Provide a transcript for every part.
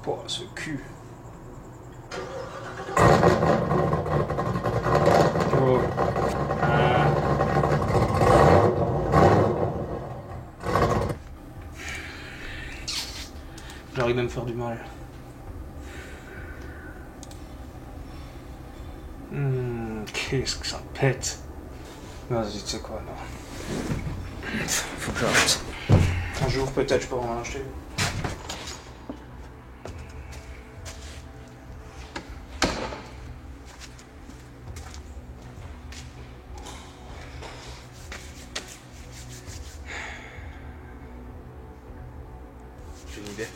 Oh, ce cul. Oh. J'arrive à me faire du mal. Qu'est-ce que ça pète. Vas-y, tu sais quoi, non. Faut que j'arrête. Un jour, peut-être, je pourrais en acheter. J'ai une idée.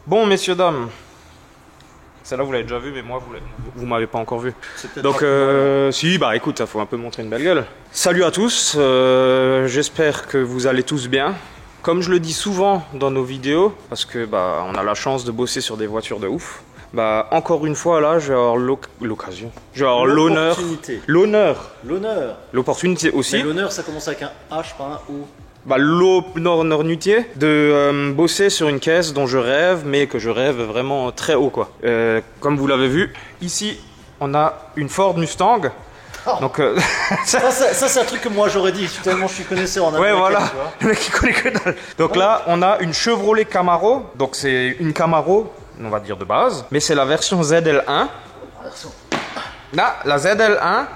Bon, messieurs, dames, celle-là vous l'avez déjà vu, mais moi vous m'avez pas encore vu. Donc, si, bah écoute, il faut un peu montrer une belle gueule. Salut à tous, j'espère que vous allez tous bien. Comme je le dis souvent dans nos vidéos, parce que bah on a la chance de bosser sur des voitures de ouf. Bah encore une fois là, j'ai l'occasion, genre l'honneur, l'opportunité aussi. Mais l'honneur, ça commence avec un H, pas un O. Bah, l'opportunité de bosser sur une caisse dont je rêve, mais que je rêve vraiment très haut quoi. Comme vous l'avez vu, ici on a une Ford Mustang. Oh. Donc ça c'est un truc que moi j'aurais dit, tellement je suis connaisseur en américain. Ouais voilà, le mec qui connaît que dalle. Donc là on a une Chevrolet Camaro, donc c'est une Camaro, on va dire de base, mais c'est la version ZL1. Là, la ZL1.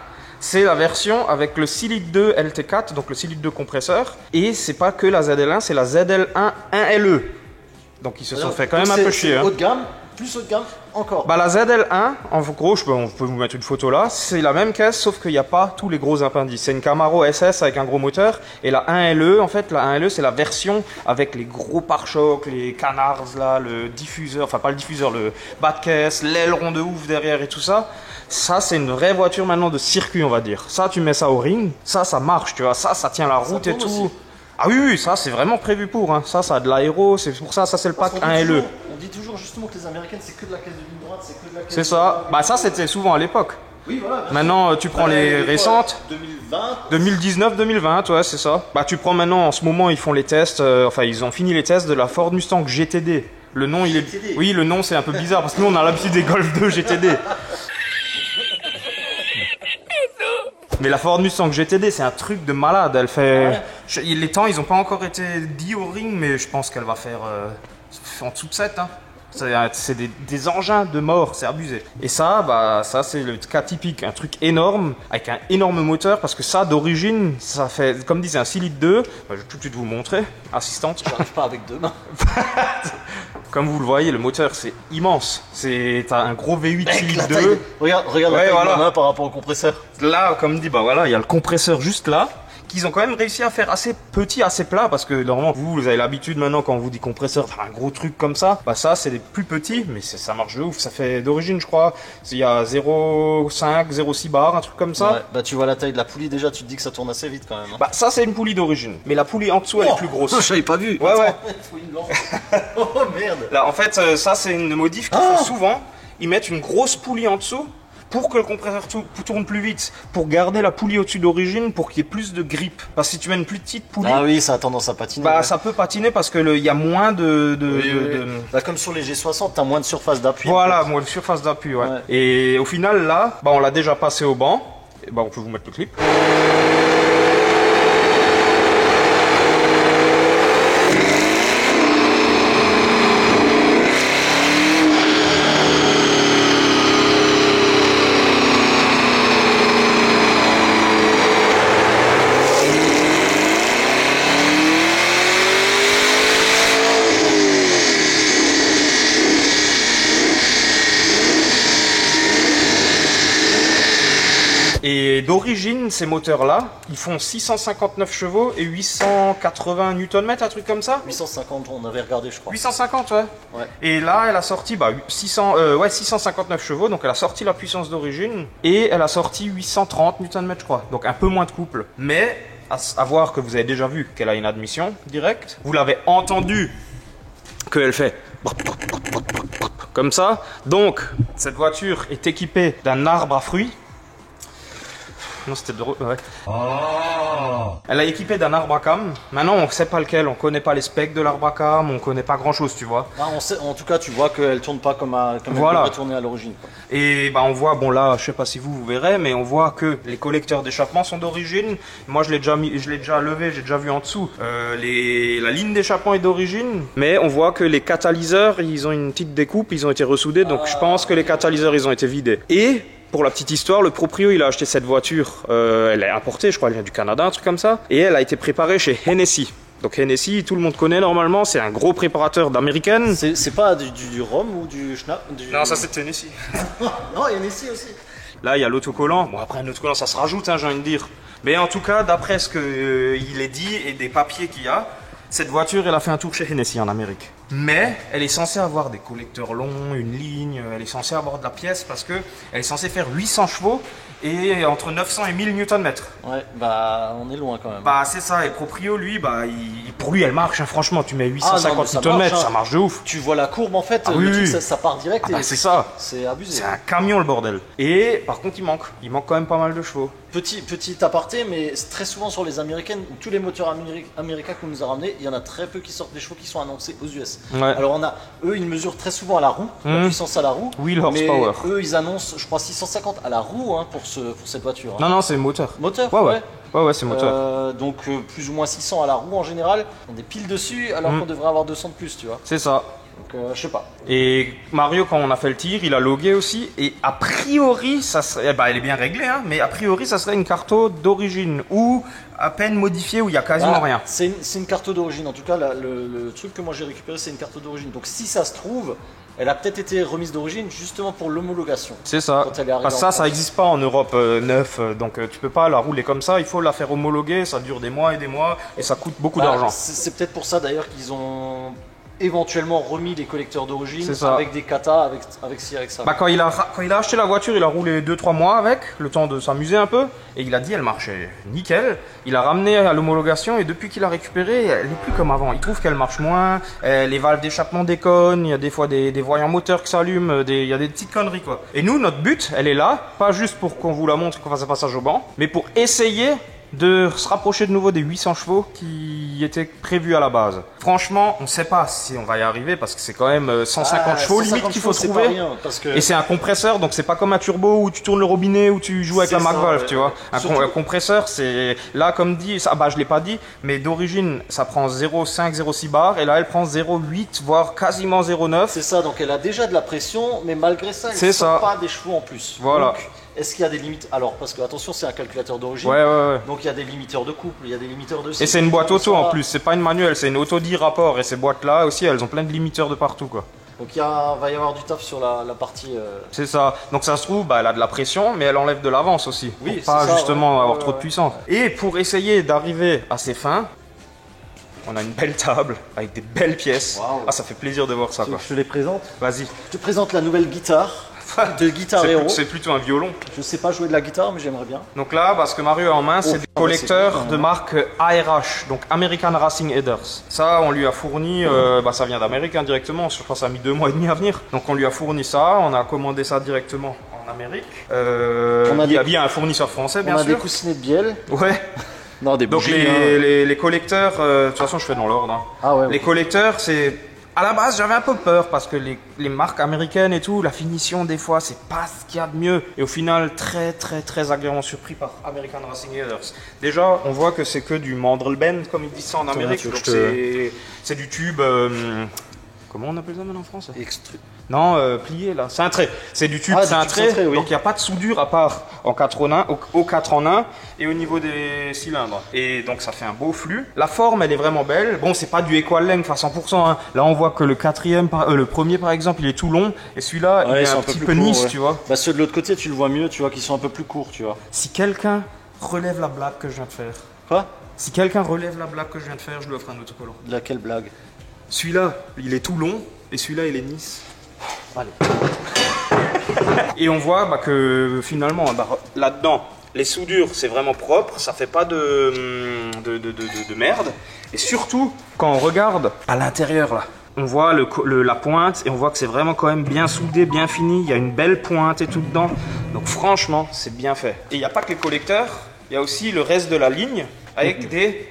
C'est la version avec le 6 litres 2 LT4, donc le 6 litres 2 compresseur. Et c'est pas que la ZL1, c'est la ZL1 1LE. Donc ils se sont fait quand même un peu chier. Haut de gamme, plus haut de gamme encore. Bah la ZL1, en gros, on peut vous mettre une photo là, c'est la même caisse sauf qu'il n'y a pas tous les gros appendices. C'est une Camaro SS avec un gros moteur. Et la 1LE, en fait, la 1LE c'est la version avec les gros pare-chocs, les canards là, le diffuseur, enfin pas le diffuseur, le bas de caisse, l'aileron de ouf derrière et tout ça. Ça, c'est une vraie voiture maintenant de circuit, on va dire. Ça, tu mets ça au ring, ça marche, tu vois. Ça tient la route et tout. Aussi. Ah oui, ça, c'est vraiment prévu pour. Hein. Ça a de l'aéro, c'est pour ça c'est le pack 1LE. On dit toujours justement que les Américaines, c'est que de la caisse de ligne droite, c'est que de la caisse. C'est ça. Bah, ça, c'était souvent à l'époque. Oui, voilà. Maintenant, tu prends les récentes. 2020 2019-2020, ouais, c'est ça. Bah, tu prends maintenant, en ce moment, ils font les tests. Enfin, ils ont fini les tests de la Ford Mustang GTD. Le nom, il est. Oui, le nom, c'est un peu bizarre parce que nous, on a l'habitude des Golf 2 GTD. Mais la Ford Mustang GTD, c'est un truc de malade. Elle fait. Ouais. Les temps, ils n'ont pas encore été dit au ring, mais je pense qu'elle va faire en dessous de 7. Hein. C'est des engins de mort, c'est abusé. Et ça, bah, ça c'est le cas typique, un truc énorme, avec un énorme moteur, parce que ça, d'origine, ça fait, comme disait, un 6 litres 2. Bah, je vais tout de suite vous montrer, assistante. J'arrive pas avec deux mains. Comme vous le voyez, le moteur, c'est immense. T'as un gros V8 6 litres 2. Regarde la taille de ma main par rapport au compresseur. Là, comme dit, bah voilà, il y a le compresseur juste là. Qu'ils ont quand même réussi à faire assez petit, assez plat, parce que normalement vous avez l'habitude maintenant quand on vous dit compresseur, un gros truc comme ça, bah ça c'est des plus petits, mais ça marche de ouf, ça fait d'origine je crois, il y a 0,5, 0,6 bar, un truc comme ça. Ouais, bah tu vois la taille de la poulie déjà, tu te dis que ça tourne assez vite quand même. Hein. Bah ça c'est une poulie d'origine, mais la poulie en dessous elle est plus grosse. Je l'avais pas vu. Ouais. Faut une lampe. Oh merde. Là en fait ça c'est une modif qu'ils font souvent, ils mettent une grosse poulie en dessous, pour que le compresseur tourne plus vite, pour garder la poulie au-dessus d'origine, pour qu'il y ait plus de grip. Parce que si tu mets une plus petite poulie... Ah oui, ça a tendance à patiner. Bah ça peut patiner parce que il y a moins de... Bah, comme sur les G60, t'as moins de surface d'appui. Voilà, moins de surface d'appui, ouais. Et au final, là, bah, on l'a déjà passé au banc. Et bah on peut vous mettre le clip. Et d'origine, ces moteurs-là, ils font 659 chevaux et 880 Nm, un truc comme ça. 850, on avait regardé, je crois. 850, ouais. Et là, elle a sorti 659 chevaux, donc elle a sorti la puissance d'origine. Et elle a sorti 830 Nm, je crois. Donc un peu moins de couple. Mais, à voir que vous avez déjà vu qu'elle a une admission directe. Vous l'avez entendu qu'elle fait... comme ça. Donc, cette voiture est équipée d'un arbre à fruits. Non, c'était drôle, ouais. Elle est équipée d'un arbre à cam. Maintenant, on ne sait pas lequel, on connaît pas les specs de l'arbre à cam, on connaît pas grand chose, tu vois. Ah, on sait, en tout cas, tu vois qu'elle tourne pas comme elle devrait tourner à l'origine. Et bah, on voit, bon là, je sais pas si vous verrez, mais on voit que les collecteurs d'échappement sont d'origine. Moi, je l'ai déjà levé, j'ai déjà vu en dessous. La ligne d'échappement est d'origine, mais on voit que les catalyseurs, ils ont une petite découpe, ils ont été ressoudés, donc je pense que les catalyseurs, ils ont été vidés. Et pour la petite histoire, le proprio, il a acheté cette voiture, elle est importée, je crois, elle vient du Canada, un truc comme ça, et elle a été préparée chez Hennessy. Donc Hennessy, tout le monde connaît normalement, c'est un gros préparateur d'américaine. C'est pas du rhum ou du schnapp Non, ça c'est Hennessy. Non, Hennessy aussi. Là, il y a l'autocollant. Bon, après, un autocollant, ça se rajoute, hein, j'ai envie de dire. Mais en tout cas, d'après ce qu'il est dit et des papiers qu'il y a, cette voiture, elle a fait un tour chez Hennessy en Amérique. Mais elle est censée avoir des collecteurs longs, une ligne, elle est censée avoir de la pièce parce que elle est censée faire 800 chevaux et entre 900 et 1000 Nm. Ouais, bah on est loin quand même. Bah c'est ça, et proprio lui, bah pour lui elle marche, hein, franchement, tu mets 850 Nm, ça marche de ouf. Tu vois la courbe en fait, ça part direct. Bah, c'est ça. C'est abusé. C'est un camion le bordel. Et par contre il manque quand même pas mal de chevaux. Petit aparté, mais très souvent sur les américaines, tous les moteurs américains qu'on nous a ramenés, il y en a très peu qui sortent des chevaux qui sont annoncés aux US. Ouais. Alors eux ils mesurent très souvent à la roue, la puissance à la roue. Oui, horsepower. Eux ils annoncent, je crois 650 à la roue hein, pour cette voiture. Hein. Non, c'est moteur. Moteur. Ouais, c'est moteur. Donc plus ou moins 600 à la roue en général. On a des piles dessus alors qu'on devrait avoir 200 de plus, tu vois. C'est ça. Donc je sais pas. Et Mario, quand on a fait le tir, il a logué aussi. Et a priori, ça serait, elle est bien réglée, hein, mais a priori, ça serait une carto d'origine ou à peine modifiée où il y a quasiment rien. C'est une carte d'origine. En tout cas, le truc que moi j'ai récupéré, c'est une carte d'origine. Donc si ça se trouve, elle a peut-être été remise d'origine justement pour l'homologation. C'est ça. Parce que ça n'existe pas en Europe neuf. Donc tu peux pas la rouler comme ça. Il faut la faire homologuer. Ça dure des mois et ça coûte beaucoup d'argent. C'est peut-être pour ça d'ailleurs qu'ils ont éventuellement remis les collecteurs d'origine avec des katas, avec ci, avec ça. Bah, quand il a acheté la voiture, il a roulé 2-3 mois avec, le temps de s'amuser un peu, et il a dit elle marchait nickel. Il a ramené à l'homologation et depuis qu'il a récupéré, elle n'est plus comme avant. Il trouve qu'elle marche moins, les valves d'échappement déconnent, il y a des fois des voyants moteurs qui s'allument, il y a des petites conneries quoi. Et nous, notre but, elle est là, pas juste pour qu'on vous la montre, qu'on fasse un passage au banc, mais pour essayer de se rapprocher de nouveau des 800 chevaux qui étaient prévus à la base. Franchement, on ne sait pas si on va y arriver parce que c'est quand même 150 chevaux limite qu'il faut trouver. Rien, parce que... Et c'est un compresseur, donc c'est pas comme un turbo où tu tournes le robinet, où tu joues avec la McValve, tu vois. Un compresseur, c'est là comme dit, ça, bah je l'ai pas dit, mais d'origine ça prend 0,5, 0,6 bar et là elle prend 0,8 voire quasiment 0,9. C'est ça, donc elle a déjà de la pression, mais malgré ça, elle ne sort pas des chevaux en plus. Voilà. Donc, est-ce qu'il y a des limites? Alors, parce que attention, c'est un calculateur d'origine. Ouais. Donc il y a des limiteurs de couple, il y a des limiteurs de. Et c'est une boîte auto en plus, c'est pas une manuelle, c'est une auto 10 rapports. Et ces boîtes-là aussi, elles ont plein de limiteurs de partout, quoi. Donc va y avoir du taf sur la partie. C'est ça. Donc ça se trouve, bah, elle a de la pression, mais elle enlève de l'avance aussi. Oui, pour pas ça, justement avoir trop de puissance. Et pour essayer d'arriver à ses fins, on a une belle table avec des belles pièces. Wow. Ah, ça fait plaisir de voir ça, quoi. Je te les présente. Vas-y. Je te présente la nouvelle guitare. De Guitar Hero. C'est plutôt un violon. Je sais pas jouer de la guitare, mais j'aimerais bien. Donc là, parce que Mario a en main, c'est des collecteurs de marque ARH, donc American Racing Headers. Ça, on lui a fourni, ça vient d'Amérique directement, je pense que ça a mis 2 mois et demi à venir. Donc on lui a fourni ça, on a commandé ça directement en Amérique. Il y a bien un fournisseur français, bien sûr. On a des coussinets de bielle. Ouais. Non, des donc bougies, les collecteurs, de toute façon je fais dans l'ordre. Hein. Ah ouais, les collecteurs, c'est... À la base, j'avais un peu peur parce que les marques américaines et tout, la finition des fois, c'est pas ce qu'il y a de mieux. Et au final, très agréablement surpris par American Racing Headers. Déjà, on voit que c'est que du mandrel-bend, comme ils disent ça en Amérique. Donc c'est du tube... comment on appelle ça maintenant en France? Non, plié là. Cintré. C'est du tube cintré. Oui. Donc il n'y a pas de soudure à part en 4 en 1, au 4 en 1 et au niveau des cylindres. Et donc ça fait un beau flux. La forme, elle est vraiment belle. Bon, c'est pas du equal length à 100%. Hein. Là, on voit que le premier par exemple, il est tout long. Et celui-là, il est un petit peu nice, tu vois. Bah, ceux de l'autre côté, tu le vois mieux, tu vois, qui sont un peu plus courts, tu vois. Si quelqu'un relève la blague que je viens de faire. Quoi? Si quelqu'un relève la blague que je viens de faire, je lui offre un autocollant. Laquelle blague? Celui-là, il est tout long. Et celui-là, il est nice. Allez. Et on voit que finalement, là-dedans, les soudures, c'est vraiment propre, ça fait pas de merde. Et surtout, quand on regarde à l'intérieur, là, on voit la pointe et on voit que c'est vraiment quand même bien soudé, bien fini. Il y a une belle pointe et tout dedans. Donc franchement, c'est bien fait. Et il n'y a pas que les collecteurs, il y a aussi le reste de la ligne avec des...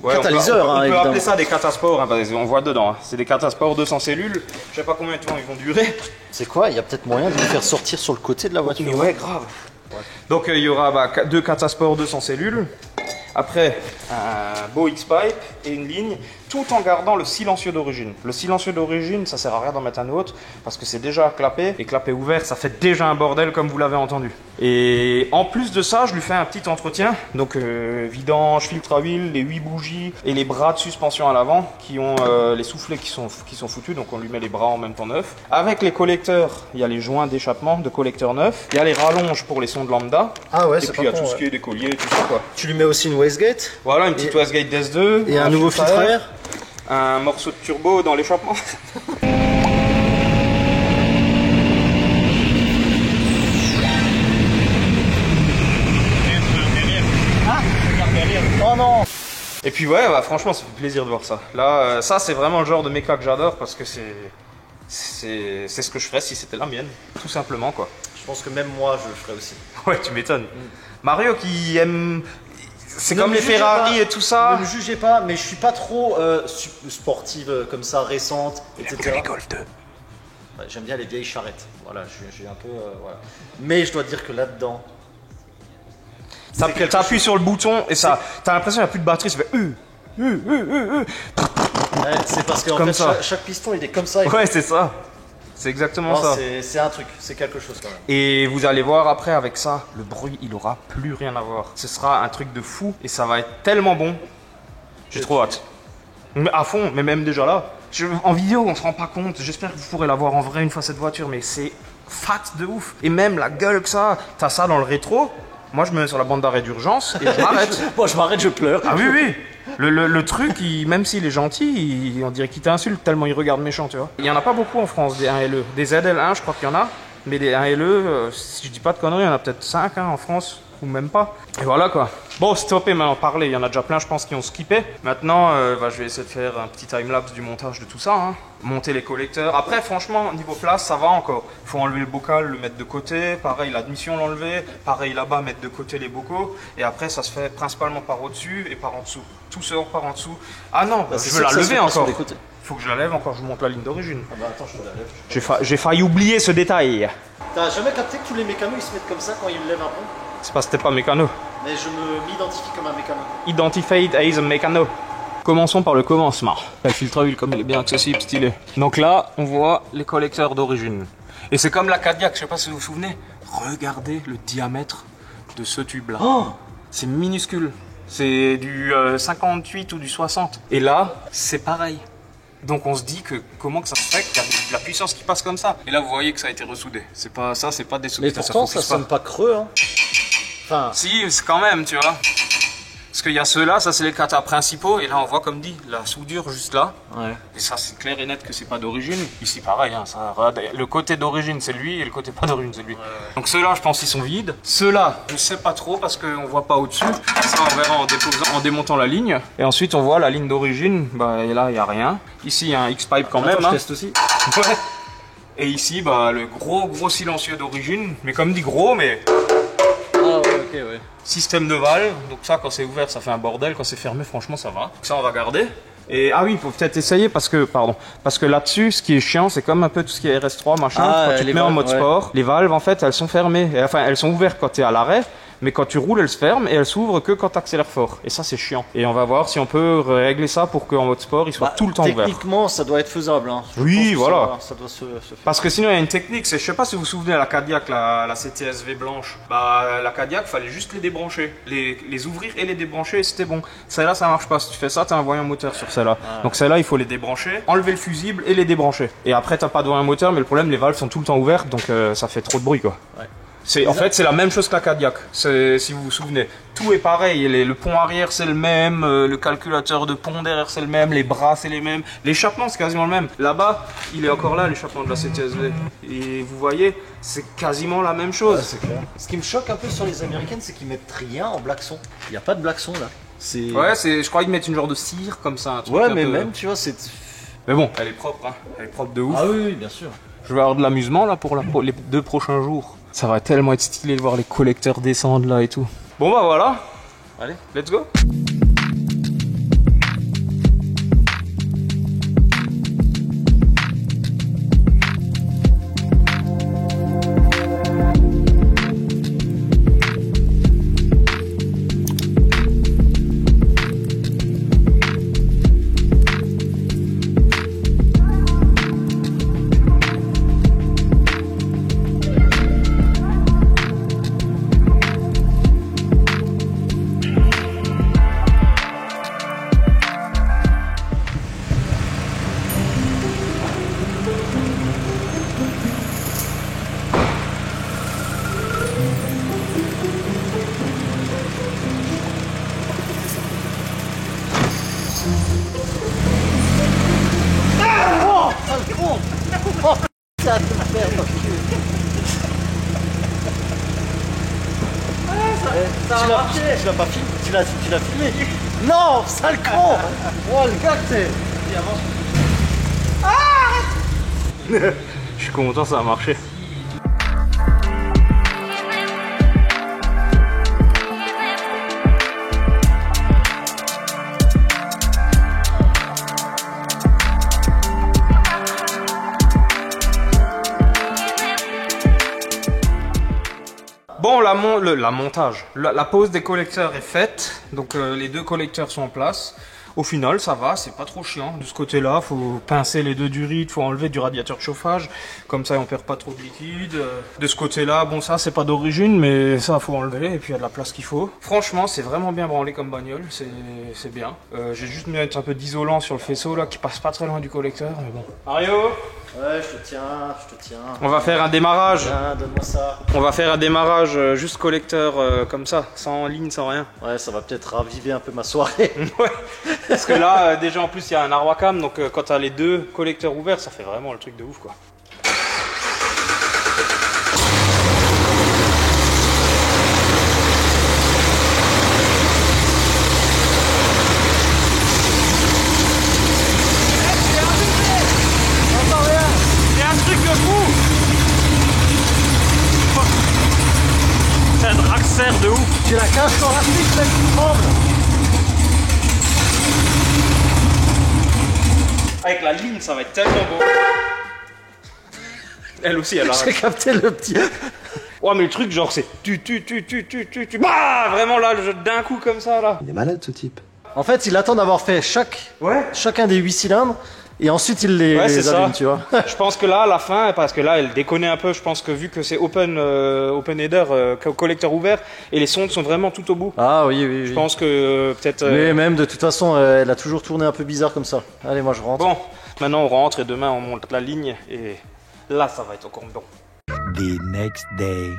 Ouais, catalyseurs, on peut appeler évidemment. ça des catasports, hein, parce qu'on voit dedans. Hein. C'est des catasports 200 cellules. Je sais pas combien de temps ils vont durer. C'est quoi? Il y a peut-être moyen de les faire sortir sur le côté de la voiture. Mais ouais, grave. Ouais. Donc il y aura 2 catasports 200 cellules. Après, un beau X-pipe et une ligne, tout en gardant le silencieux d'origine. Le silencieux d'origine, ça sert à rien d'en mettre un autre, parce que c'est déjà clapé, et clapé ouvert, ça fait déjà un bordel comme vous l'avez entendu. Et en plus de ça, je lui fais un petit entretien, donc vidange, filtre à huile, les 8 bougies et les bras de suspension à l'avant, qui ont les soufflets qui sont foutus, donc on lui met les bras en même temps neufs. Avec les collecteurs, il y a les joints d'échappement de collecteurs neufs, il y a les rallonges pour les sons de lambda, ah ouais, et puis il y a tout ce qui est des colliers, tout ça quoi. Tu lui mets aussi une wastegate. Voilà, une petite wastegate DS2. Et un nouveau filtre à air. Un morceau de turbo dans l'échappement. Oh non! Et puis ouais, franchement, ça fait plaisir de voir ça. Là, ça c'est vraiment le genre de méca que j'adore parce que c'est ce que je ferais si c'était la mienne, tout simplement quoi. Je pense que même moi je le ferais aussi. Ouais, tu m'étonnes. Mario qui aime... C'est comme les Ferrari et tout ça. Ne me jugez pas, mais je suis pas trop sportive comme ça, récente, etc. Les Golf 2. Ouais, j'aime bien les vieilles charrettes. Voilà, je suis un peu... voilà. Mais je dois dire que là-dedans... T'appuies sur le bouton et ça... T'as l'impression qu'il n'y a plus de batterie, ça fait... Ouais, c'est parce qu'en fait, chaque piston il est comme ça. Ouais, c'est ça. C'est exactement ça. C'est un truc, c'est quelque chose quand même. Et vous allez voir après avec ça, le bruit, il aura plus rien à voir. Ce sera un truc de fou et ça va être tellement bon. J'ai trop hâte. Mais à fond, mais même déjà là. En vidéo, on se rend pas compte. J'espère que vous pourrez la voir en vrai une fois cette voiture, mais c'est fat de ouf. Et même la gueule que ça, t'as ça dans le rétro. Moi, je me mets sur la bande d'arrêt d'urgence et je m'arrête. Moi, je m'arrête, je pleure. Ah oui, oui. Le truc, même s'il est gentil, on dirait qu'il t'insulte tellement il regarde méchant, tu vois. Il y en a pas beaucoup en France, des 1LE. Des ZL1, je crois qu'il y en a. Mais des 1LE, si je dis pas de conneries, il y en a peut-être 5 en France. ou même pas. Et voilà quoi. Bon, stopper maintenant, parler, il y en a déjà plein je pense qui ont skippé. Maintenant, je vais essayer de faire un petit timelapse du montage de tout ça. Hein. Monter les collecteurs. Après franchement, niveau place, ça va encore. Faut enlever le bocal, le mettre de côté. Pareil, l'admission l'enlever. Pareil là-bas, mettre de côté les bocaux. Et après, ça se fait principalement par au-dessus et par en dessous. Tout sort par en dessous. Ah non, je veux la lever encore. Faut que je la lève encore, je monte la ligne d'origine. Ah bah attends, je te la lève. J'ai failli oublier ce détail. T'as jamais capté que tous les mécanos ils se mettent comme ça quand ils lèvent un pont? C'est parce que t'es pas mécano. Mais je m'identifie comme un mécano. Identified as a mécano. Commençons par le commencement. Le filtre à huile comme il est bien accessible, stylé. Donc là, on voit les collecteurs d'origine. Et c'est comme la Cadillac, je sais pas si vous vous souvenez. Regardez le diamètre de ce tube là. Oh, c'est minuscule. C'est du 58 ou du 60. Et là, c'est pareil. Donc on se dit que comment que ça se fait qu'il y a de la puissance qui passe comme ça. Et là vous voyez que ça a été ressoudé. C'est pas ça, c'est pas des soudures. Mais pourtant ça sonne pas creux hein. Enfin... Si, c'est quand même, tu vois. Parce qu'il y a ceux-là, ça c'est les katas principaux. Et là on voit comme dit, la soudure juste là. Ouais. Et ça c'est clair et net que c'est pas d'origine. Ici pareil, hein, ça, le côté d'origine c'est lui et le côté pas d'origine c'est lui. Ouais. Donc ceux-là je pense ils sont vides. Ceux-là je sais pas trop parce qu'on voit pas au-dessus. Ça on verra en démontant la ligne. Et ensuite on voit la ligne d'origine. Bah et là il n'y a rien. Ici il y a un X-Pipe quand même. Je teste aussi. Ouais. Et ici bah le gros silencieux d'origine. Mais comme dit gros mais... Ah ouais, ok, ouais. Système de valve, donc ça quand c'est ouvert ça fait un bordel, quand c'est fermé franchement ça va. Donc ça on va garder. Et ah oui, il faut peut-être essayer parce que là-dessus ce qui est chiant c'est comme un peu tout ce qui est RS3 machin, quand tu te mets en mode sport, les valves en fait elles sont fermées, enfin elles sont ouvertes quand tu es à l'arrêt. Mais quand tu roules, elles se ferment et elles s'ouvrent que quand tu accélères fort. Et ça, c'est chiant. Et on va voir si on peut régler ça pour qu'en mode sport, il soit tout le temps ouvert. Techniquement, ça doit être faisable. Hein. Oui, voilà. Ça doit se faire. Parce que sinon, il y a une technique. Je sais pas si vous vous souvenez de la Cadillac, la CTS-V blanche. Bah, la Cadillac, fallait juste les débrancher. Les ouvrir et les débrancher et c'était bon. Celle-là, ça marche pas. Si tu fais ça, tu as un voyant moteur sur celle-là. Ah. Donc celle-là, il faut les débrancher, enlever le fusible et les débrancher. Et après, t'as pas de voyant moteur, mais le problème, les valves sont tout le temps ouvertes. Donc ça fait trop de bruit, quoi. Ouais. En fait, c'est la même chose que la Cadillac, si vous vous souvenez. Tout est pareil, le pont arrière c'est le même, le calculateur de pont derrière c'est le même, les bras c'est les mêmes, l'échappement c'est quasiment le même. Là-bas, il est encore là l'échappement de la CTS-V. Et vous voyez, c'est quasiment la même chose. Ouais, c'est clair. Ce qui me choque un peu sur les américaines, c'est qu'ils mettent rien en blackson. Il n'y a pas de blackson là. Ouais, je crois qu'ils mettent une genre de cire comme ça. Un truc ouais, mais même, tu vois, c'est... Mais bon, elle est propre, hein. Elle est propre de ouf. Ah oui, bien sûr. Je vais avoir de l'amusement là pour les 2 prochains jours. Ça va tellement être stylé de voir les collecteurs descendre là et tout. Bon bah voilà. Allez, let's go. Tu l'as pas filmé? Tu l'as filmé? Non, sale con! Oh le gars que t'es! Je suis content, ça a marché. Bon, la pose des collecteurs est faite, donc les 2 collecteurs sont en place. Au final, ça va, c'est pas trop chiant. De ce côté-là, faut pincer les 2 durites, faut enlever du radiateur de chauffage, comme ça on perd pas trop de liquide. De ce côté-là, bon ça c'est pas d'origine, mais ça faut enlever et puis il y a de la place qu'il faut. Franchement, c'est vraiment bien branlé comme bagnole, c'est bien. J'ai juste mis un peu d'isolant sur le faisceau là qui passe pas très loin du collecteur, mais bon. Mario? Ouais, je te tiens. On va faire un démarrage. Tiens, donne-moi ça. On va faire un démarrage juste collecteur comme ça, sans ligne, sans rien. Ouais, ça va peut-être raviver un peu ma soirée. Ouais. Parce que là, déjà en plus, il y a un Arwacam, donc quand tu as les 2 collecteurs ouverts, ça fait vraiment le truc de ouf, quoi. resserre de ouf. J'ai la cage thoracique même qui tremble. Avec la ligne, ça va être tellement beau. Elle aussi, elle J'ai arrête. capté le petit. Ouais, mais le truc, genre, c'est tu. Bah, vraiment là, d'un coup comme ça, là. Il est malade ce type. En fait, il attend d'avoir fait chacun des 8 cylindres et ensuite il les, Ouais, les c'est allume, ça. tu vois. Je pense que là, à la fin, parce que là, elle déconne un peu, je pense que vu que c'est open header, collecteur ouvert, et les sondes sont vraiment tout au bout. Ah oui, oui, oui. Je pense que peut-être. Mais même de toute façon, elle a toujours tourné un peu bizarre comme ça. Allez, moi je rentre. Bon, maintenant on rentre et demain on monte la ligne et là, ça va être encore bon. The next day.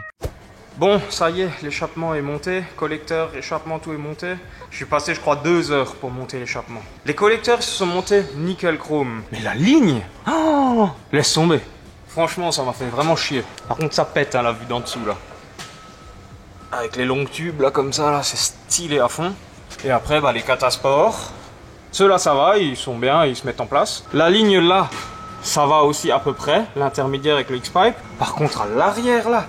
Bon, ça y est, l'échappement est monté, collecteur, échappement, tout est monté. Je suis passé, je crois, 2 heures pour monter l'échappement. Les collecteurs ils se sont montés nickel chrome. Mais la ligne, oh, laisse tomber. Franchement, ça m'a fait vraiment chier. Par contre, ça pète, hein, la vue d'en dessous, là. Avec les longs tubes, là, comme ça, là, c'est stylé à fond. Et après, bah, les catasports. Ceux-là, ça va, ils sont bien, ils se mettent en place. La ligne, là, ça va aussi à peu près. L'intermédiaire avec le X-Pipe. Par contre, à l'arrière, là,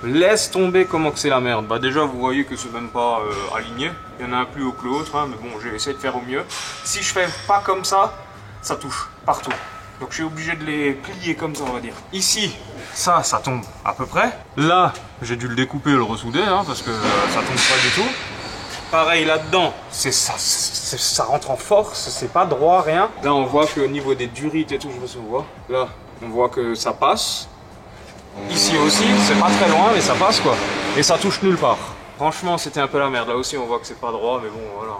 laisse tomber comment que c'est la merde. Bah déjà vous voyez que c'est même pas aligné. Il y en a un plus haut que l'autre, hein, mais bon j'ai essayé de faire au mieux. Si je fais pas comme ça touche partout. Donc je suis obligé de les plier comme ça on va dire. Ici, ça tombe à peu près. Là, j'ai dû le découper et le ressouder hein, parce que ça tombe pas du tout. Pareil là-dedans, ça rentre en force, c'est pas droit, rien. Là on voit qu'au niveau des durites et tout, je sais pas si on voit. Là, on voit que ça passe. Ici aussi, c'est pas très loin, mais ça passe quoi. Et ça touche nulle part. Franchement, c'était un peu la merde. Là aussi, on voit que c'est pas droit, mais bon, voilà.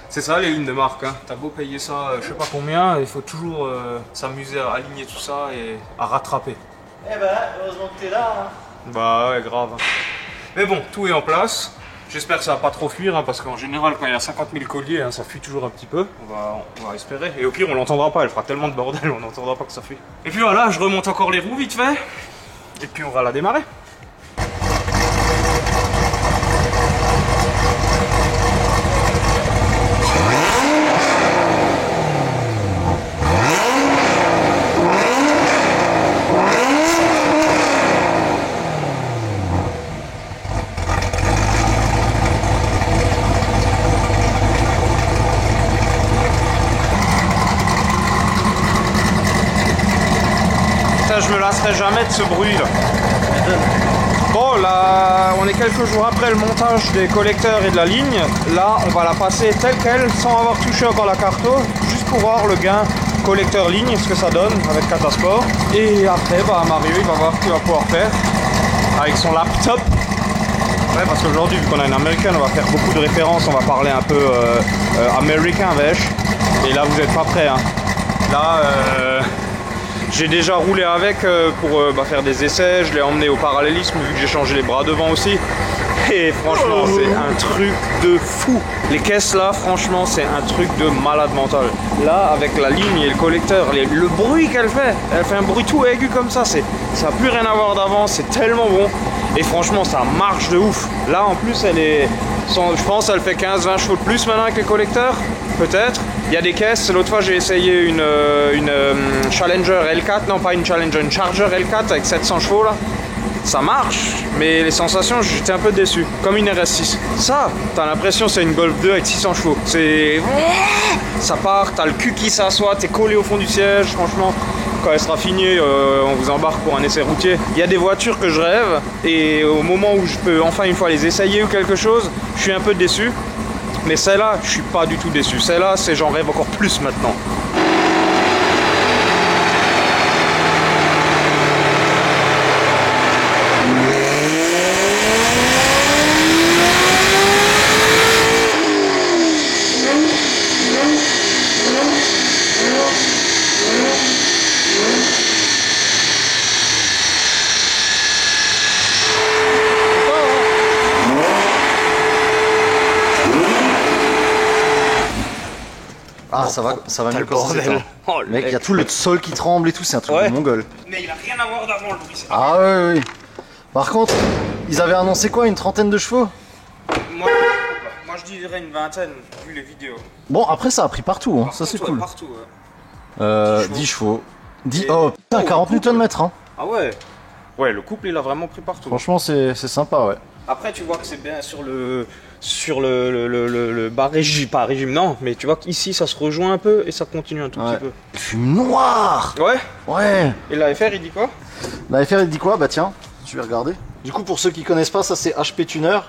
C'est ça les lignes de marque. Hein. T'as beau payer ça, je sais pas combien, il faut toujours s'amuser à aligner tout ça et à rattraper. Eh ben, heureusement que t'es là. Hein. Bah ouais, grave. Mais bon, tout est en place. J'espère que ça va pas trop fuir, hein, parce qu'en général, quand il y a 50 000 colliers, hein, ça fuit toujours un petit peu. On va espérer. Et au pire, on l'entendra pas. Elle fera tellement de bordel, on n'entendra pas que ça fuit. Et puis voilà, je remonte encore les roues vite fait. Et puis on va la démarrer. Je me lasserai jamais de ce bruit là. Bon là, on est quelques jours après le montage des collecteurs et de la ligne. Là, on va la passer telle quelle, sans avoir touché encore la carto, juste pour voir le gain collecteur ligne, ce que ça donne avec Catasport. Et après, bah Mario, il va voir ce qu'il va pouvoir faire avec son laptop. Ouais, parce qu'aujourd'hui, vu qu'on a une américaine, on va faire beaucoup de références, on va parler un peu américain, wesh. Et là, vous n'êtes pas prêts, hein. Là, j'ai déjà roulé avec pour faire des essais, je l'ai emmené au parallélisme vu que j'ai changé les bras devant aussi. Et franchement, c'est un truc de fou. Les caisses là, franchement, c'est un truc de malade mental. Là, avec la ligne et le collecteur, le bruit qu'elle fait, elle fait un bruit tout aigu comme ça. Ça n'a plus rien à voir d'avant, c'est tellement bon. Et franchement, ça marche de ouf. Là, en plus, je pense qu'elle fait 15-20 chevaux de plus maintenant avec les collecteurs, peut-être. Il y a des caisses, l'autre fois j'ai essayé une Challenger L4, non pas une Challenger, une Charger L4 avec 700 chevaux là. Ça marche, mais les sensations, j'étais un peu déçu. Comme une RS6. Ça, t'as l'impression c'est une Golf 2 avec 600 chevaux. Ça part, t'as le cul qui s'assoit, t'es collé au fond du siège, franchement. Quand elle sera finie, on vous embarque pour un essai routier. Il y a des voitures que je rêve, et au moment où je peux enfin une fois les essayer ou quelque chose, je suis un peu déçu. Mais celle-là, je suis pas du tout déçu. Celle-là, j'en rêve encore plus maintenant. Ah, ça va mieux quand c'est ça. Oh, Mec, il y a tout le sol qui tremble et tout, c'est un truc de mongol. Mais il a rien à voir d'avant le bruit. Ah oui. Par contre, ils avaient annoncé quoi, une trentaine de chevaux? Moi je dirais une vingtaine, vu les vidéos. Bon, après ça a pris partout, hein. Ça c'est cool. Partout, ouais. 10 chevaux. Oh putain, 40 Nm, hein. Ah ouais. Ouais, le couple il a vraiment pris partout. Franchement, c'est sympa, ouais. Après, tu vois que c'est bien sur le bas régime, pas régime, non, mais tu vois qu'ici ça se rejoint un peu et ça continue un tout petit peu. Fume noir. Ouais. Ouais. Et la FR, il dit quoi? La FR, il dit quoi? Bah tiens, je vais regarder. Du coup, pour ceux qui connaissent pas, ça c'est HP Tuner.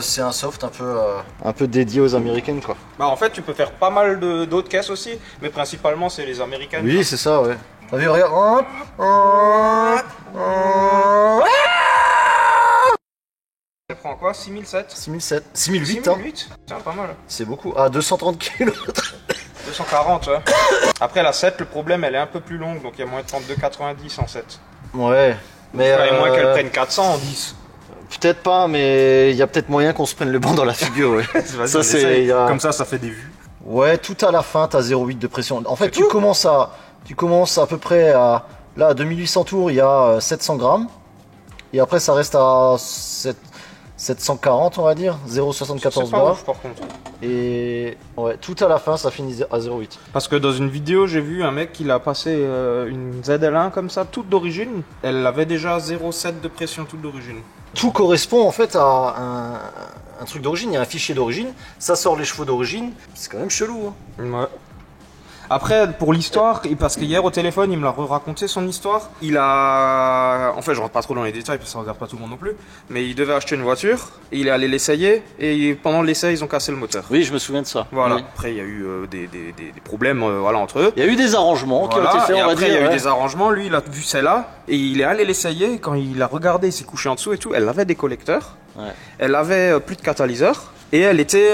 C'est un soft un peu dédié aux américaines, quoi. Bah en fait, tu peux faire pas mal d'autres caisses aussi, mais principalement c'est les américaines. Oui, c'est ça, ouais. T'as vu, regarde. Elle prend quoi? 6007? 6007. 6008, hein. 6008? Tiens, pas mal. C'est beaucoup. Ah, 230 kg. 240, ouais. Après la 7, le problème, elle est un peu plus longue, donc il y a moins de 32,90 en 7. Ouais. Mais Il moins qu'elle prenne 400 en 10. Peut-être pas, mais il y a peut-être moyen qu'on se prenne le banc dans la figure, ouais. Ça, c'est comme ça fait des vues. Ouais, tout à la fin, t'as 0,8 de pression. En fait, tu commences à peu près à 2800 tours, il y a 700 grammes. Et après, ça reste à 740, on va dire, 0,74 bar. Ouf, par contre. Et ouais, tout à la fin, ça finit à 0,8. Parce que dans une vidéo, j'ai vu un mec qui l'a passé une ZL1 comme ça, toute d'origine. Elle avait déjà 0,7 de pression toute d'origine. Tout correspond en fait à un truc d'origine. Il y a un fichier d'origine, ça sort les chevaux d'origine. C'est quand même chelou. Hein. Ouais. Après, pour l'histoire, parce qu'hier au téléphone, il me l'a raconté son histoire. Il a. En fait, je rentre pas trop dans les détails parce que ça regarde pas tout le monde non plus. Mais il devait acheter une voiture, et il est allé l'essayer, et pendant l'essai, ils ont cassé le moteur. Oui, je me souviens de ça. Voilà. Oui. Après, il y a eu des problèmes voilà, entre eux. Il y a eu des arrangements qui ont été faits, on va dire. Il y a eu des arrangements. Lui, il a vu celle-là, et il est allé l'essayer. Quand il a regardé, il s'est couché en dessous et tout. Elle avait des collecteurs. Ouais. Elle avait plus de catalyseur. Et elle était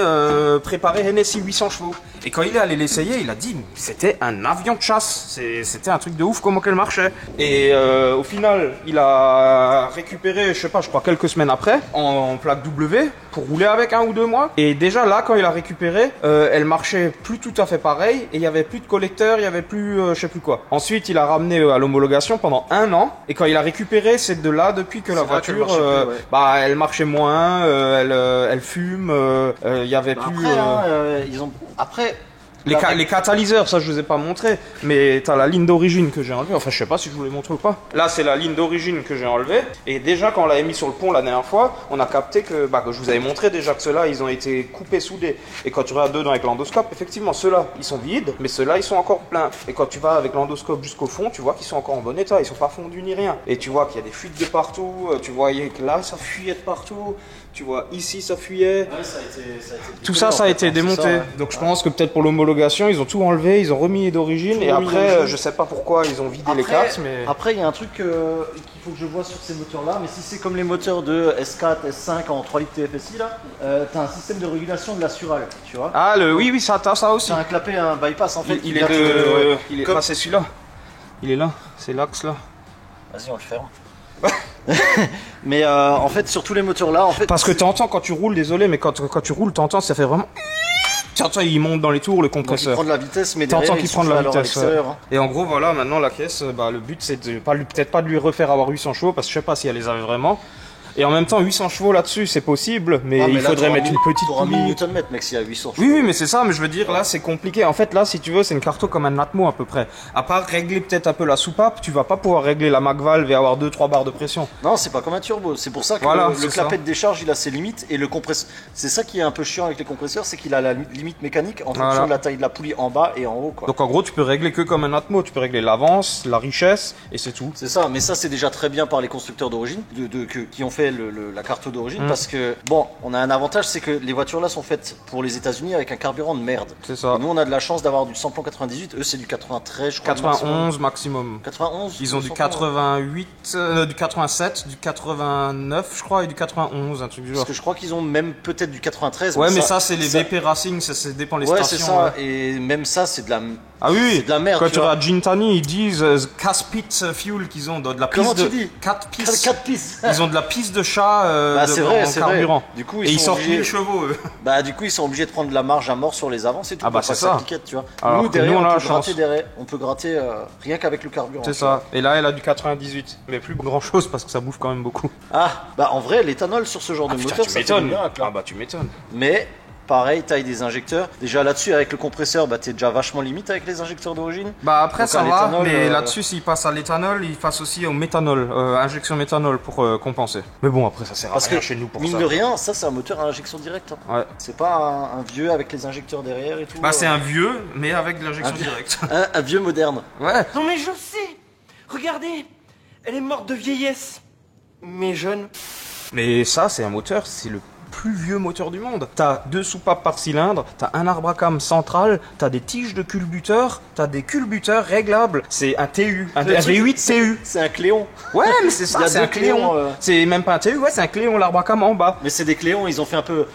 préparée NSI 800 chevaux. Et quand il est allé l'essayer, il a dit c'était un avion de chasse. C'était un truc de ouf comment qu'elle marchait. Et au final, il a récupéré, je crois quelques semaines après, en plaque W pour rouler avec 1 ou 2 mois. Et déjà là, quand il a récupéré, elle marchait plus tout à fait pareil. Et il y avait plus de collecteur, il y avait plus je sais plus quoi. Ensuite, il a ramené à l'homologation pendant 1 an. Et quand il a récupéré, c'est de là depuis que la voiture, elle marchait moins, elle fume. Il y avait plus. Après, ils ont. Après. Les catalyseurs, ça je vous ai pas montré, mais t'as la ligne d'origine que j'ai enlevée. Enfin, je sais pas si je vous l'ai montré ou pas. Là, c'est la ligne d'origine que j'ai enlevée. Et déjà, quand on l'avait mis sur le pont la dernière fois, on a capté que je vous avais montré déjà que ceux-là, ils ont été coupés, soudés. Et quand tu regardes dedans avec l'endoscope, effectivement, ceux-là, ils sont vides, mais ceux-là, ils sont encore pleins. Et quand tu vas avec l'endoscope jusqu'au fond, tu vois qu'ils sont encore en bon état. Ils sont pas fondus ni rien. Et tu vois qu'il y a des fuites de partout. Tu voyais que là, ça fuyait de partout. Tu vois, ici, ça fuyait. Ouais, ça a été tout ça, ça a été démonté. Ça, ouais. Donc je pense que peut-être pour l'homologation, ils ont tout enlevé, ils ont remis d'origine. Et après, je sais pas pourquoi ils ont vidé les cartes. Mais... Après, il y a un truc qu'il faut que je vois sur ces moteurs-là. Mais si c'est comme les moteurs de S4, S5 en 3 litres TFSI, là, t'as un système de régulation de la surale, tu vois. Ah, oui, ça, t'as ça aussi. T'as un clapet, un bypass, en fait. Il est comme... c'est celui-là. Il est là, c'est l'axe là. Vas-y, on le ferme. Mais en fait, sur tous les moteurs là, en fait. Parce que t'entends quand tu roules, désolé, mais quand tu roules, t'entends, ça fait vraiment. T'entends, il monte dans les tours le compresseur. Donc, il prend de la vitesse, mais t'entends qu'il prend de la vitesse. Ouais. Et en gros, voilà, maintenant la caisse, le but c'est de peut-être pas de lui refaire avoir 800 chevaux, parce que je sais pas si elle les avait vraiment. Et en même temps, 800 chevaux là-dessus, c'est possible, mais il faudrait mettre une petite poulie. 1000 Nm, mec, s'il y a 800 chevaux. Oui, mais c'est ça, mais je veux dire, là, c'est compliqué. En fait, là, si tu veux, c'est une carto comme un Atmo à peu près. À part régler peut-être un peu la soupape, tu vas pas pouvoir régler la McValve et avoir 2-3 barres de pression. Non, c'est pas comme un turbo. C'est pour ça que le clapet de décharge, il a ses limites, et le compresseur. C'est ça qui est un peu chiant avec les compresseurs, c'est qu'il a la limite mécanique en fonction de la taille de la poulie en bas et en haut, quoi. Donc en gros, tu peux régler que comme un Atmo. Tu peux régler l'avance, la richesse, et c'est tout. C'est ça, mais ça, c'est déjà très bien par les constructeurs d'origine, qui ont fait la carte d'origine, parce que bon, on a un avantage, c'est que les voitures là sont faites pour les États-Unis avec un carburant de merde. C'est ça. Et nous on a de la chance d'avoir du samplon 98, eux c'est du 93, je crois. 91 maximum. 91. Ils ont du 88, du 87, du 89, je crois, et du 91, un truc du genre. Parce que je crois qu'ils ont même peut-être du 93. Ouais, mais ça c'est les VP Racing, ça dépend les stations. Ouais, c'est ça. Et même ça, c'est de la. Ah oui, c'est de la merde. Quand tu regardes Gintani, ils disent Caspit Fuel qu'ils ont de la piste. Comment tu dis 4 pistes. 4 pistes. Ils ont de la piste de chat c'est vrai, carburant. Vrai. Du coup, ils sortent 1000 chevaux eux. Bah du coup, ils sont obligés de prendre de la marge à mort sur les avants, c'est tout. Ah bah c'est ça. Piquette, tu vois. Alors nous, derrière, on, on peut gratter rien qu'avec le carburant. C'est ça. Et là, elle a du 98, mais plus grand chose parce que ça bouffe quand même beaucoup. Ah, bah en vrai, l'éthanol sur ce genre de moteur, ça m'étonne. Ah bah tu m'étonnes. Mais pareil, taille des injecteurs. Déjà là-dessus, avec le compresseur, bah, t'es déjà vachement limite avec les injecteurs d'origine. Bah après Donc, ça à va, l'éthanol, mais là-dessus s'il passe à l'éthanol, il passe aussi au méthanol, injection méthanol pour compenser. Mais bon après ça sert à Parce rien que, chez nous pour mine ça. de rien, ça c'est un moteur à injection directe. Hein. Ouais. C'est pas un vieux avec les injecteurs derrière et tout. Bah c'est un vieux, mais avec de l'injection directe. Un vieux moderne. Ouais. Non mais je sais. Regardez, elle est morte de vieillesse. Mais jeune. Mais ça c'est un moteur, c'est le plus vieux moteur du monde. T'as 2 soupapes par cylindre, t'as un arbre à cames central, t'as des tiges de culbuteurs, t'as des culbuteurs réglables. C'est un TU, un V8 TU. C'est un Cléon. Ouais, mais c'est Il y ça, a c'est deux un Cléon. Cléons, C'est même pas un TU, ouais, c'est un Cléon, l'arbre à cames en bas. Mais c'est des Cléons, ils ont fait un peu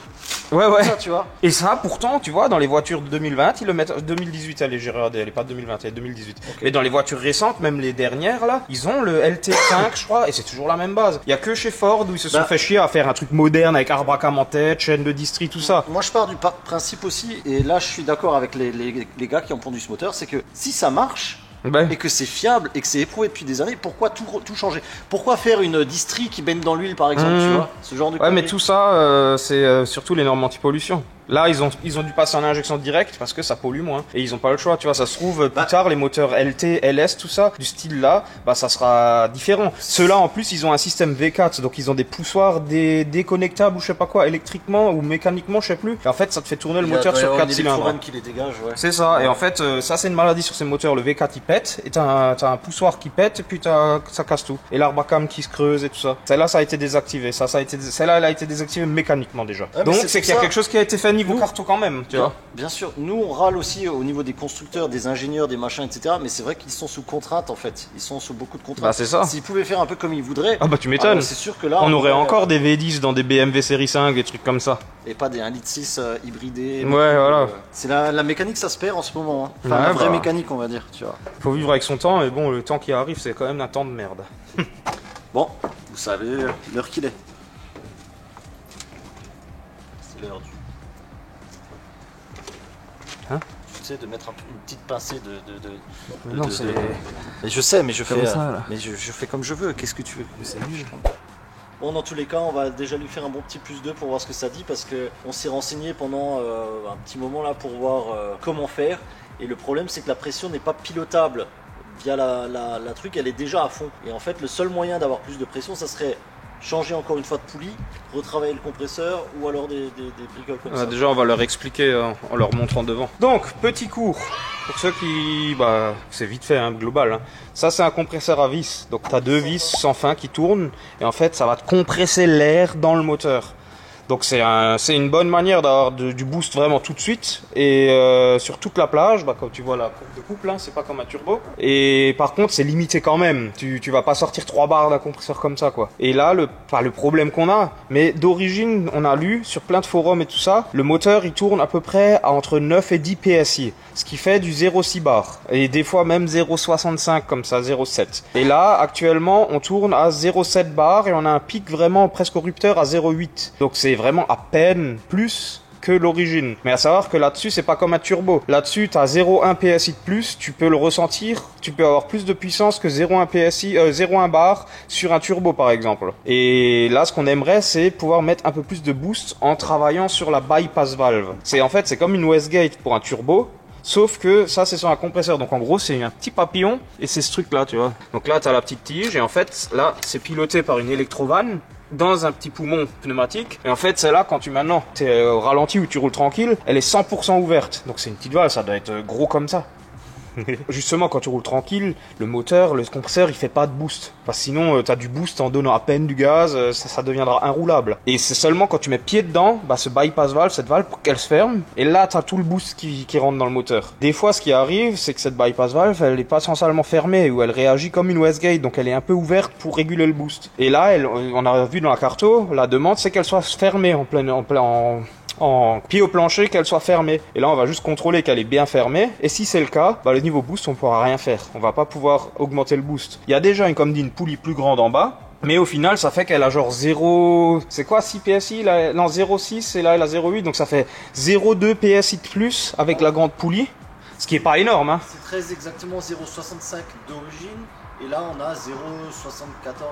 Ouais, ouais. ça, tu vois. Et ça, pourtant, tu vois, dans les voitures de 2020, ils le mettent. 2018, allez, j'ai regardé, elle est pas de 2020, elle est 2018. Mais dans les voitures récentes, même les dernières, là, ils ont le LT5, je crois, et c'est toujours la même base. Il y a que chez Ford où ils se sont fait chier à faire un truc moderne avec arbre à cames en tête, chaîne de distri, tout ça. Moi je pars du principe aussi, et là je suis d'accord avec les gars qui ont pondu ce moteur, c'est que si ça marche, Ben. et que c'est fiable, et que c'est éprouvé depuis des années, pourquoi tout changer? Pourquoi faire une distri qui baigne dans l'huile par exemple, tu vois? Ce genre de Ouais, mais conneries. tout ça, c'est surtout les normes anti-pollution. Là, ils ont dû passer en injection directe parce que ça pollue moins. Et ils ont pas le choix, tu vois. Ça se trouve, plus tard, les moteurs LT, LS, tout ça, du style là, bah, ça sera différent. Ceux-là, en plus, ils ont un système V4. Donc, ils ont des poussoirs déconnectables ou je sais pas quoi, électriquement ou mécaniquement, je sais plus. Et en fait, ça te fait tourner le moteur sur 4 cylindres. Qui les dégage, ouais. C'est ça. Et en fait, ça, c'est une maladie sur ces moteurs. Le V4, il pète. Et t'as un poussoir qui pète. Et puis, ça casse tout. Et l'arbre à cames qui se creuse et tout ça. Celle-là, ça a été désactivé. Celle-là, elle a été désactivée mécaniquement déjà. mais Donc, c'est c'est pour qu'il y a ça. quelque chose qui a été fait niveau carton quand même, tu vois. Bien sûr, nous on râle aussi au niveau des constructeurs, des ingénieurs, des machins, etc. Mais c'est vrai qu'ils sont sous contrainte en fait. Ils sont sous beaucoup de contraintes. Bah, c'est ça. S'ils pouvaient faire un peu comme ils voudraient, Ah bah tu m'étonnes. c'est sûr que là On aurait pourrait, encore des V10 dans des BMW série 5, des trucs comme ça. et pas des 1,6 litre hybridés. Ouais, voilà. C'est la mécanique, ça se perd en ce moment. Hein. Enfin, Ouais, la vraie bah. mécanique, on va dire. Tu vois. Faut vivre avec son temps, mais bon, le temps qui arrive, c'est quand même un temps de merde. Bon, vous savez l'heure qu'il est. C'est l'heure du. Hein? Tu sais, de mettre une petite pincée de. Non, c'est... Mais je sais, mais je Comme fais. ça, là. Mais je fais comme je veux. Qu'est-ce que tu veux? C'est nul. Bon, dans tous les cas, on va déjà lui faire un bon petit +2 pour voir ce que ça dit parce que on s'est renseigné pendant un petit moment là pour voir comment faire. Et le problème, c'est que la pression n'est pas pilotable via la truc, elle est déjà à fond. Et en fait, le seul moyen d'avoir plus de pression, ça serait changer encore une fois de poulie, retravailler le compresseur ou alors des bricoles comme ça. Déjà, on va leur expliquer en leur montrant devant. Donc, petit cours. Pour ceux qui... Bah, c'est vite fait, hein, global. Hein. Ça, c'est un compresseur à vis. Donc, tu as 2 vis sans fin qui tournent. Et en fait, ça va te compresser l'air dans le moteur. Donc, c'est une bonne manière d'avoir du boost vraiment tout de suite. Et sur toute la plage, bah, comme tu vois la courbe de couple, hein, c'est pas comme un turbo. Et par contre, c'est limité quand même. Tu vas pas sortir 3 barres d'un compresseur comme ça, quoi. Et là, pas le problème qu'on a, mais d'origine, on a lu sur plein de forums et tout ça, le moteur, il tourne à peu près à entre 9 et 10 PSI. Ce qui fait du 0,6 bar. Et des fois même 0,65 comme ça, 0,7. Et là, actuellement, on tourne à 0,7 bar et on a un pic vraiment presque au rupteur à 0,8. Donc c'est vraiment à peine plus que l'origine. Mais à savoir que là-dessus, c'est pas comme un turbo. Là-dessus, tu as 0,1 PSI de plus, tu peux le ressentir, tu peux avoir plus de puissance que 0,1 PSI, 0,1 bar sur un turbo par exemple. Et là, ce qu'on aimerait, c'est pouvoir mettre un peu plus de boost en travaillant sur la bypass valve. C'est comme une Westgate pour un turbo. Sauf que ça, c'est sur un compresseur. Donc en gros, c'est un petit papillon et c'est ce truc-là, tu vois. Donc là, tu as la petite tige et en fait, là, c'est piloté par une électrovanne dans un petit poumon pneumatique. Et en fait, c'est là, quand tu es au ralenti ou tu roules tranquille, elle est 100% ouverte. Donc c'est une petite valve, ça doit être gros comme ça. Justement, quand tu roules tranquille, le moteur, le compresseur, il fait pas de boost. Parce que sinon, tu as du boost en donnant à peine du gaz, ça deviendra inroulable. Et c'est seulement quand tu mets pied dedans, bah, ce bypass valve, cette valve, pour qu'elle se ferme, et là, tu as tout le boost qui rentre dans le moteur. Des fois, ce qui arrive, c'est que cette bypass valve, elle est pas sensalement fermée, ou elle réagit comme une Westgate, donc elle est un peu ouverte pour réguler le boost. Et là, on a vu dans la carto, la demande, c'est qu'elle soit fermée en pied au plancher, qu'elle soit fermée. Et là, on va juste contrôler qu'elle est bien fermée. Et si c'est le cas, bah, le niveau boost, on pourra rien faire. On va pas pouvoir augmenter le boost. Il y a déjà, comme dit, une poulie plus grande en bas. Mais au final, ça fait qu'elle a genre 0... C'est quoi 6 PSI là? Non, 0,6 et là, elle a 0,8. Donc ça fait 0,2 PSI de plus avec la grande poulie. Ce qui est pas énorme, hein. C'est très exactement 0,65 d'origine Et là, on a 0,74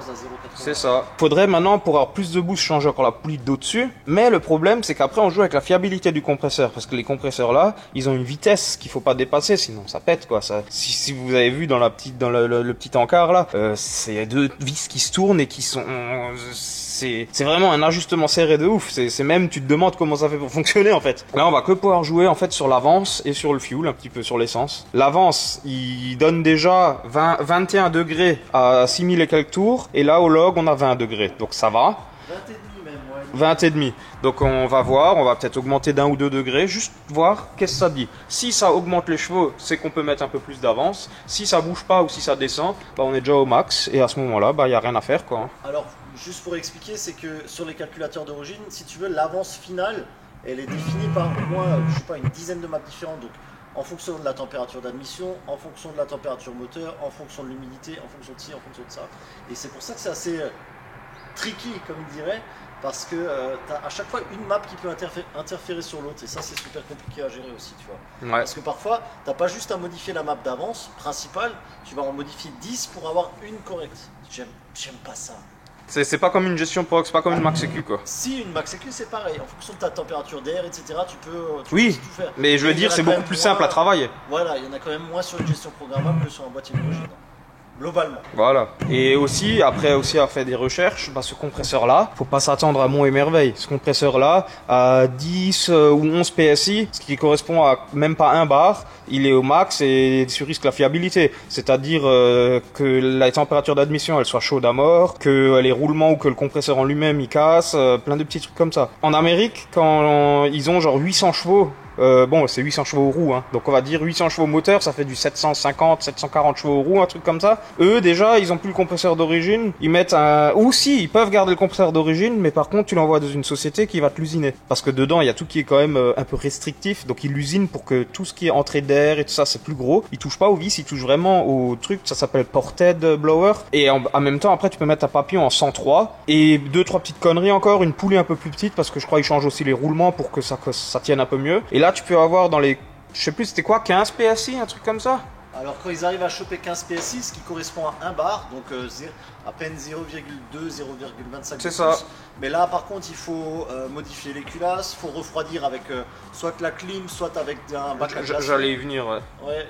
à 0,80. C'est ça. Faudrait maintenant, pour avoir plus de boost, changer encore la poulie d'au-dessus. Mais le problème, c'est qu'après, on joue avec la fiabilité du compresseur. Parce que les compresseurs là, ils ont une vitesse qu'il faut pas dépasser, sinon ça pète, quoi. Ça, si vous avez vu dans le petit encart là, c'est deux vis qui se tournent et qui sont... C'est vraiment un ajustement serré de ouf. C'est même, tu te demandes comment ça fait pour fonctionner en fait. Là, on va que pouvoir jouer en fait sur l'avance et sur le fuel, un petit peu sur l'essence. L'avance, il donne déjà 21 degrés à 6000 et quelques tours. Et là, au log, on a 20 degrés. Donc ça va. 20 et demi même, ouais. 20 et demi. Donc on va voir, on va peut-être augmenter d'1 ou 2 degrés, juste voir qu'est-ce que ça dit. Si ça augmente les chevaux, c'est qu'on peut mettre un peu plus d'avance. Si ça bouge pas ou si ça descend, bah on est déjà au max. Et à ce moment-là, bah il y a rien à faire, quoi. Alors, juste pour expliquer, c'est que sur les calculateurs d'origine, si tu veux, l'avance finale, elle est définie par au moins, je sais pas, une dizaine de maps différentes. Donc, en fonction de la température d'admission, en fonction de la température moteur, en fonction de l'humidité, en fonction de ci, en fonction de ça. Et c'est pour ça que c'est assez tricky, comme il dirait, parce que tu as à chaque fois une map qui peut interférer sur l'autre. Et ça, c'est super compliqué à gérer aussi, tu vois. Ouais. Parce que parfois, tu n'as pas juste à modifier la map d'avance principale, tu vas en modifier 10 pour avoir une correcte. J'aime pas ça. C'est pas comme une gestion proc, c'est pas comme une max sécu, quoi. Si, une max sécu, c'est pareil. En fonction de ta température d'air, etc., tu peux Oui, tout faire. mais je veux il y dire, en a c'est quand beaucoup même plus moins- simple à travailler. Voilà, il y en a quand même moins sur une gestion programmable que sur un boîtier d'origine. Globalement. Voilà. Et aussi, après aussi avoir fait des recherches, bah, ce compresseur-là, faut pas s'attendre à Mont et Merveille. Ce compresseur-là, à 10 ou 11 PSI, ce qui correspond à même pas 1 bar, il est au max et sur risque la fiabilité. C'est-à-dire que la température d'admission, elle soit chaude à mort, que les roulements ou que le compresseur en lui-même, il casse, plein de petits trucs comme ça. En Amérique, quand ils ont genre 800 chevaux, bon, c'est 800 chevaux aux roues, hein. Donc on va dire 800 chevaux moteur, ça fait du 750, 740 chevaux aux roues, un truc comme ça. Eux, déjà, ils ont plus le compresseur d'origine. Ils mettent un... Ou si, ils peuvent garder le compresseur d'origine, mais par contre, tu l'envoies dans une société qui va te l'usiner. Parce que dedans, il y a tout qui est quand même un peu restrictif. Donc ils l'usinent pour que tout ce qui est entrée d'air et tout ça, c'est plus gros. Ils touchent pas aux vis, ils touchent vraiment au truc. Ça s'appelle ported blower. Et en même temps, après, tu peux mettre ta papillon en 103. Et 2-3 petites conneries encore. Une poulie un peu plus petite, parce que je crois qu'ils changent aussi les roulements pour que ça tienne un peu mieux. Et là, tu peux avoir dans les, je sais plus c'était quoi, 15 PSI, un truc comme ça. Alors quand ils arrivent à choper 15 PSI, ce qui correspond à 1 bar, donc à peine 0,2, 0,25 C'est de ça. plus. Mais là par contre il faut modifier les culasses, il faut refroidir avec soit la clim, soit avec un bac à glace. J'allais y venir, ouais. Ouais,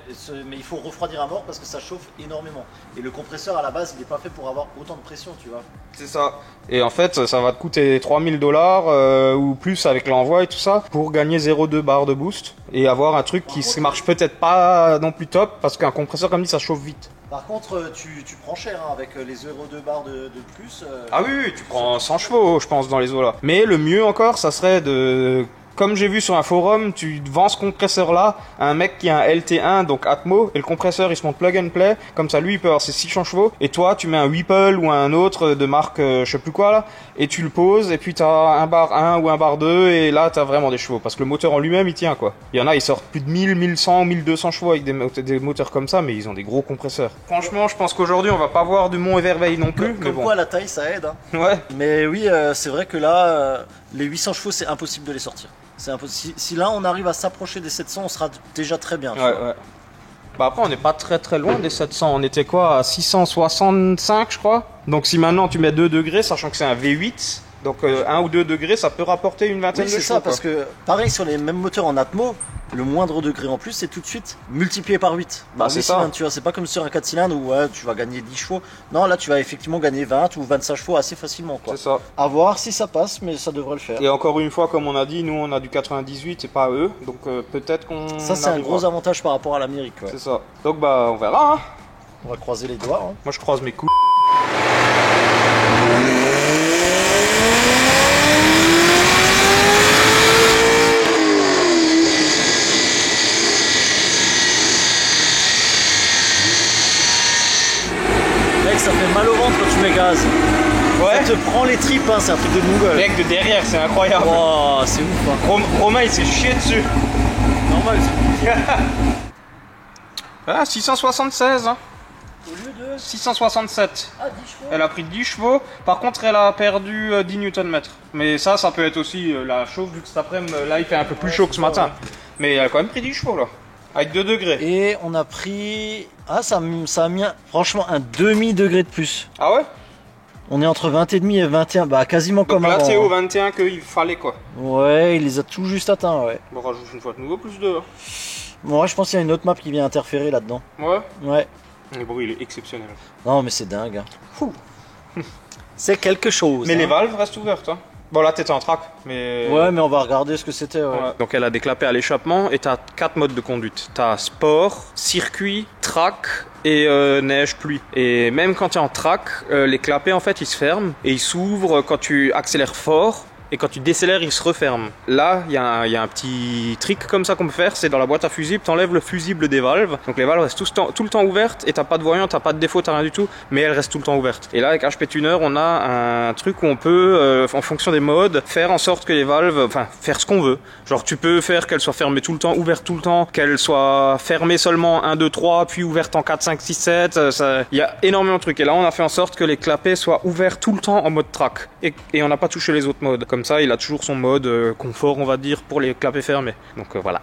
mais il faut refroidir à mort parce que ça chauffe énormément. Et le compresseur à la base il n'est pas fait pour avoir autant de pression, tu vois. C'est ça. Et en fait, ça va te coûter 3000 $ ou plus avec l'envoi et tout ça pour gagner 0,2 bar de boost et avoir un truc qui marche peut-être pas non plus top parce qu'un compresseur comme dit ça chauffe vite. Par contre tu prends cher hein, avec les 0,2 bars de plus. Ah oui, tu prends 100 chevaux je pense dans les eaux là. Mais le mieux encore, ça serait de... Comme j'ai vu sur un forum, tu vends ce compresseur-là à un mec qui a un LT1, donc Atmo, et le compresseur il se monte plug and play, comme ça lui il peut avoir ses 600 chevaux, et toi tu mets un Whipple ou un autre de marque je sais plus quoi là, et tu le poses, et puis t'as un bar 1 ou un bar 2, et là t'as vraiment des chevaux, parce que le moteur en lui-même il tient quoi. Il y en a, ils sortent plus de 1000, 1100, 1200 chevaux avec des moteurs comme ça, mais ils ont des gros compresseurs. Franchement, je pense qu'aujourd'hui on va pas voir du Mont et Merveille non plus, mais Comme bon. quoi la taille ça aide. Hein. Ouais. Mais oui, c'est vrai que là, les 800 chevaux, c'est impossible de les sortir. C'est impossible. Si là, on arrive à s'approcher des 700, on sera déjà très bien. tu vois. Ouais. Bah après on n'est pas très loin des 700, on était quoi à 665 je crois. Donc si maintenant tu mets 2 degrés, sachant que c'est un V8, donc 1 ou 2 degrés ça peut rapporter une vingtaine Oui, de c'est chevaux. ça, parce que pareil sur les mêmes moteurs en Atmo, le moindre degré en plus, c'est tout de suite multiplié par 8. Bah, Dans c'est les ça. cylindres, tu vois, c'est pas comme sur un 4 cylindres où ouais, tu vas gagner 10 chevaux. Non, là, tu vas effectivement gagner 20 ou 25 chevaux assez facilement. Quoi. C'est ça. À voir si ça passe, mais ça devrait le faire. Et encore une fois, comme on a dit, nous on a du 98 et pas eux, donc peut-être qu'on... Ça, c'est un arrivera. gros avantage par rapport à l'Amérique. Ouais. C'est ça. Donc bah on verra. Hein. On va croiser les doigts. Hein. Moi je croise mes coups. Mec, ça fait mal au ventre quand tu mets gaz. Ouais. Ça te prend les tripes, hein, c'est un truc de mongol. Mec de derrière, c'est incroyable. Wow, c'est ouf. Hein. Romain il s'est chié dessus. Normal, c'est Ah 676 hein. au lieu de 667. 10 chevaux. Elle a pris 10 chevaux, par contre elle a perdu 10 Nm. Mais ça peut être aussi la chauffe vu que cet après-midi, là il fait un peu plus chaud que ce matin. Mais elle a quand même pris 10 chevaux là, avec 2 degrés. Et on a pris Ah, ça a mis franchement un demi-degré de plus. Ah ouais? On est entre 20,5 et 21, bah quasiment Donc comme là, avant. c'est au Hein. 21 qu'il fallait quoi. Ouais, il les a tout juste atteints, ouais. Bon, rajoute une fois de nouveau plus 2. Moi, je pense qu'il y a une autre map qui vient interférer là-dedans. Ouais. Ouais. Le bruit, il est exceptionnel. Non, mais c'est dingue. Hein. C'est quelque chose. Mais hein. les valves restent ouvertes. Hein. Bon, là, t'étais en track, mais. Ouais, mais on va regarder ce que c'était. Ouais. Ouais. Donc elle a des clapets à l'échappement et t'as 4 modes de conduite. T'as sport, circuit, track et neige, pluie. Et même quand t'es en track, les clapets en fait ils se ferment et ils s'ouvrent quand tu accélères fort. Et quand tu décélères, il se referme. Là, il y a un petit trick comme ça qu'on peut faire, c'est dans la boîte à fusibles, t'enlèves le fusible des valves. Donc les valves restent tout le temps ouvertes et t'as pas de voyant, t'as pas de défaut, t'as rien du tout, mais elles restent tout le temps ouvertes. Et là, avec HP Tuner, on a un truc où on peut, en fonction des modes, faire en sorte que les valves, enfin, faire ce qu'on veut. Genre, tu peux faire qu'elles soient fermées tout le temps, ouvertes tout le temps, qu'elles soient fermées seulement 1, 2, 3, puis ouvertes en 4, 5, 6, 7. Il y a énormément de trucs. Et là, on a fait en sorte que les clapets soient ouverts tout le temps en mode track. Et on n'a pas touché les autres modes. Comme ça, il a toujours son mode confort, on va dire, pour les clapets fermés. Donc voilà.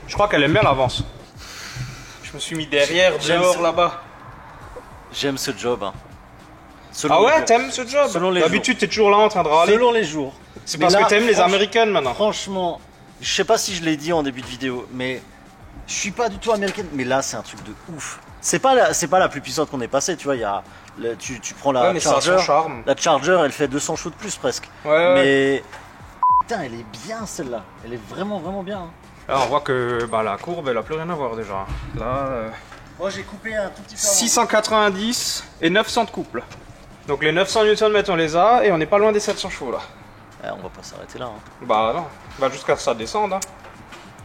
Je crois qu'elle aime bien l'avance. Je me suis mis derrière, dehors, là-bas. J'aime ce job. Hein. Ah ouais, t'aimes ce job? Selon les D'habitude, t'es toujours là en train de râler. Selon les jours. C'est Mais parce là, que t'aimes les américaines maintenant. Franchement, je sais pas si je l'ai dit en début de vidéo, mais je suis pas du tout américaine. Mais là, c'est un truc de ouf. C'est pas la plus puissante qu'on ait passée, tu vois. Il y a, tu prends la Ouais, mais ça a son Charger. charme. La Charger, elle fait 200 chevaux de plus presque. Ouais. Mais putain, elle est bien celle-là. Elle est vraiment bien. Hein. Là, on voit que bah, la courbe, elle a plus rien à voir déjà. Là, Moi, j'ai coupé un tout petit peu. 690 et 900 de couple. Donc les 900 Nm on les a et on n'est pas loin des 700 chevaux là. On va pas s'arrêter là. Hein. Bah non, bah jusqu'à ce que ça descende. Hein.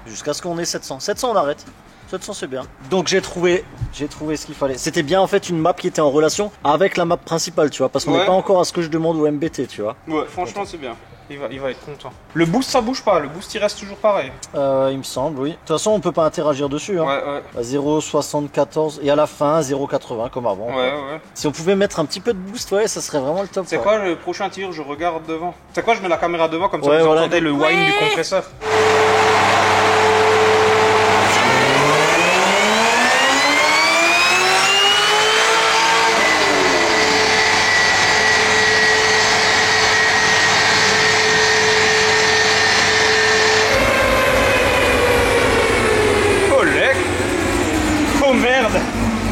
Jusqu'à ce qu'on ait 700. 700, on arrête. 700, c'est bien. Donc j'ai trouvé ce qu'il fallait. C'était bien en fait une map qui était en relation avec la map principale, tu vois, parce qu'on n'est pas encore à ce que je demande au MBT, tu vois. Ouais, franchement c'est bien. Il va être content. Le boost ça bouge pas, le boost il reste toujours pareil. Il me semble, oui. De toute façon, on peut pas interagir dessus. Hein. Ouais. À 0,74 et à la fin 0,80 comme avant. Ouais. Si on pouvait mettre un petit peu de boost, ouais, ça serait vraiment le top. C'est quoi le prochain tir? Je regarde devant. C'est quoi? Je mets la caméra devant comme ça Ouais, vous voilà. entendez le whine du compresseur. Oh merde!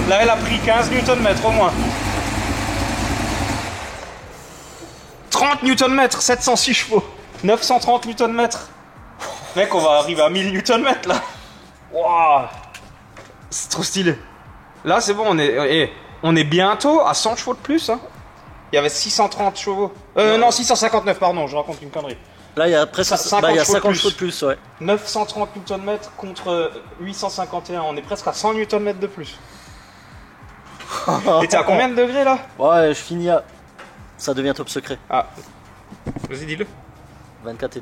Là elle a pris 15 Nm au moins. 30 Nm, 706 chevaux. 930 Nm. Mec, on va arriver à 1000 Nm là. Waouh! C'est trop stylé. Là c'est bon, on est bientôt à 100 chevaux de plus. Hein. Il y avait 630 chevaux. Non, 659, pardon, je raconte une connerie. Là, il y a presque 50 chevaux de plus, ouais. 930 Nm contre 851, on est presque à 100 Nm de plus. Et t'es à combien de degrés là? Ouais, je finis à... Ça devient top secret. Ah, vas-y dis-le. 24,5.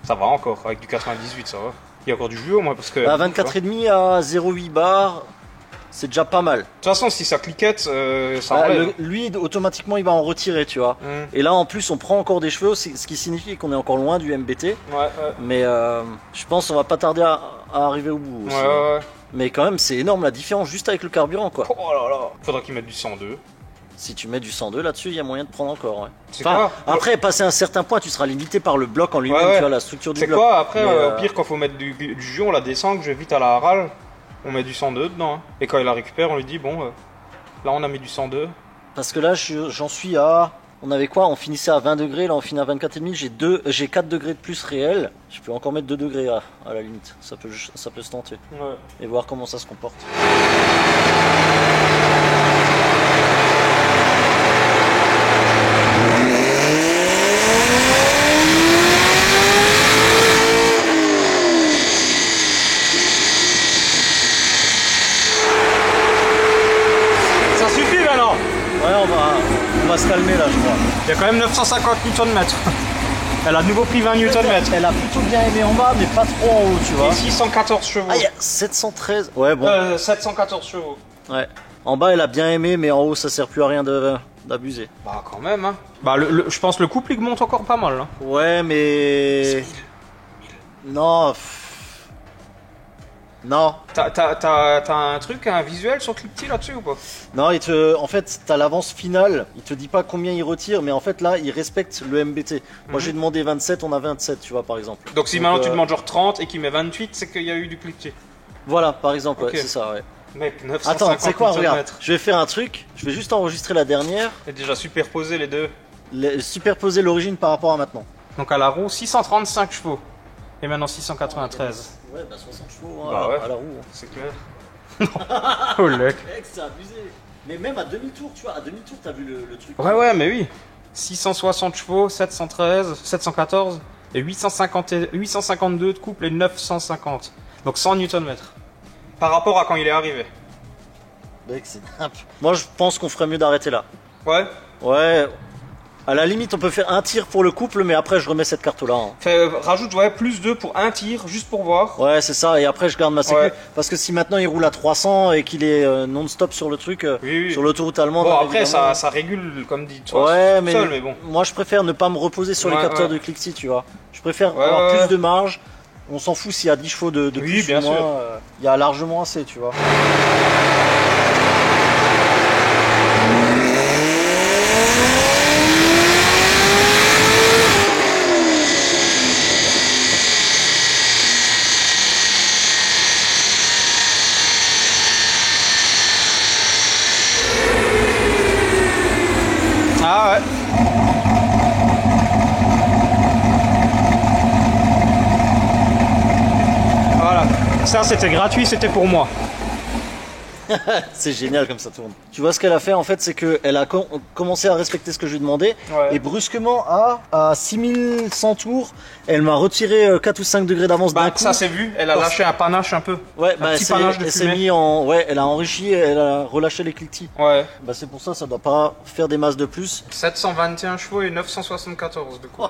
Ça va encore, avec du 98 ça va. Il y a encore du jus au moins parce que... À 24,5 à 0,8 bar, c'est déjà pas mal. De toute façon si ça cliquette, ça enlève. Lui, automatiquement, il va en retirer, tu vois. Et là, en plus, on prend encore des cheveux, ce qui signifie qu'on est encore loin du MBT. Ouais. Mais je pense qu'on va pas tarder à arriver au bout aussi. Ouais. Mais quand même, c'est énorme la différence juste avec le carburant, quoi. Oh là là. Faudra qu'ils mettent du 102. Si tu mets du 102 là-dessus, il y a moyen de prendre encore. Ouais. C'est quoi? Après, passer un certain point, tu seras limité par le bloc en lui-même, Ouais. tu vois, la structure du C'est bloc. quoi après, Mais, au pire quand faut mettre du jus, on la descend, que je vais vite à la râle, on met du 102 dedans. Hein. Et quand il la récupère, on lui dit bon, là on a mis du 102. Parce que là, j'en suis à... On avait quoi? On finissait à 20 degrés, là on finit à 24,5. J'ai 4 degrés de plus réel. Je peux encore mettre 2 degrés à la limite. Ça peut se tenter. Ouais. Et voir comment ça se comporte. Ça suffit maintenant. Ouais, on va se calmer là, je crois. Il y a quand même 950 Nm. Elle a de nouveau pris 20 Nm. Elle a plutôt bien aimé en bas, mais pas trop en haut, tu vois. Et 614 chevaux. Ah, il y a 713. Ouais, bon. 714 chevaux. Ouais. En bas, elle a bien aimé, mais en haut, ça sert plus à rien d'abuser. Bah, quand même, hein. Bah, je pense que le couple, il monte encore pas mal, hein. Ouais, mais. Non. Non. T'as un truc, un visuel sur Clipty là-dessus ou pas? Non, en fait, t'as l'avance finale. Il te dit pas combien il retire, mais en fait, là, il respecte le MBT. Moi, j'ai demandé 27, on a 27, tu vois, par exemple. Donc, si maintenant tu demandes genre 30 et qu'il met 28, c'est qu'il y a eu du Clipty. Voilà, par exemple, Ok. ouais, c'est ça, ouais. Mec, 950 Attends, c'est quoi, regarde. Nm. Je vais faire un truc. Je vais juste enregistrer la dernière. Et déjà superposé les deux. Superposer l'origine par rapport à maintenant. Donc, à la roue, 635 chevaux. Et maintenant 693. Ouais, bah 60 chevaux Bah ouais. à la roue. C'est clair. Oh, le Mec, c'est abusé. Mais même à demi-tour, tu vois, à demi-tour, t'as vu le truc. Ouais, mais oui. 660 chevaux, 713, 714 et 852 de couple et 950. Donc 100 Nm. Par rapport à quand il est arrivé. Mec, c'est nimp. Moi, je pense qu'on ferait mieux d'arrêter là. Ouais. Ouais. À la limite, on peut faire un tir pour le couple, mais après, je remets cette carte-là. Hein. Rajoute plus 2 pour un tir, juste pour voir. Ouais, c'est ça. Et après, je garde ma sécu. Ouais. Parce que si maintenant il roule à 300 et qu'il est non-stop sur le truc, Oui. sur l'autoroute allemande. Bon, après, évidemment. ça régule, comme dit, Ouais, mais bon. moi, je préfère ne pas me reposer sur les Ouais, capteurs ouais. de Clixy, tu vois. Je préfère Ouais, avoir ouais. plus de marge. On s'en fout s'il y a 10 chevaux de Oui, plus bien ou moins. sûr. Il y a largement assez, tu vois. Ah ouais. Voilà. Ça, c'était gratuit, c'était pour moi. C'est génial comme ça tourne. Tu vois ce qu'elle a fait en fait, c'est qu'elle a commencé à respecter ce que je lui demandais Ouais. et brusquement à 6100 tours, elle m'a retiré 4 ou 5 degrés d'avance d'un Bah, coup. ça c'est vu, elle a lâché un panache un peu. Ouais, un bah, petit panache de elle s'est fumée. mis en, ouais, elle a enrichi, et elle a relâché les cliquetis. Ouais. Bah c'est pour ça, ça doit pas faire des masses de plus. 721 chevaux et 974 de coup.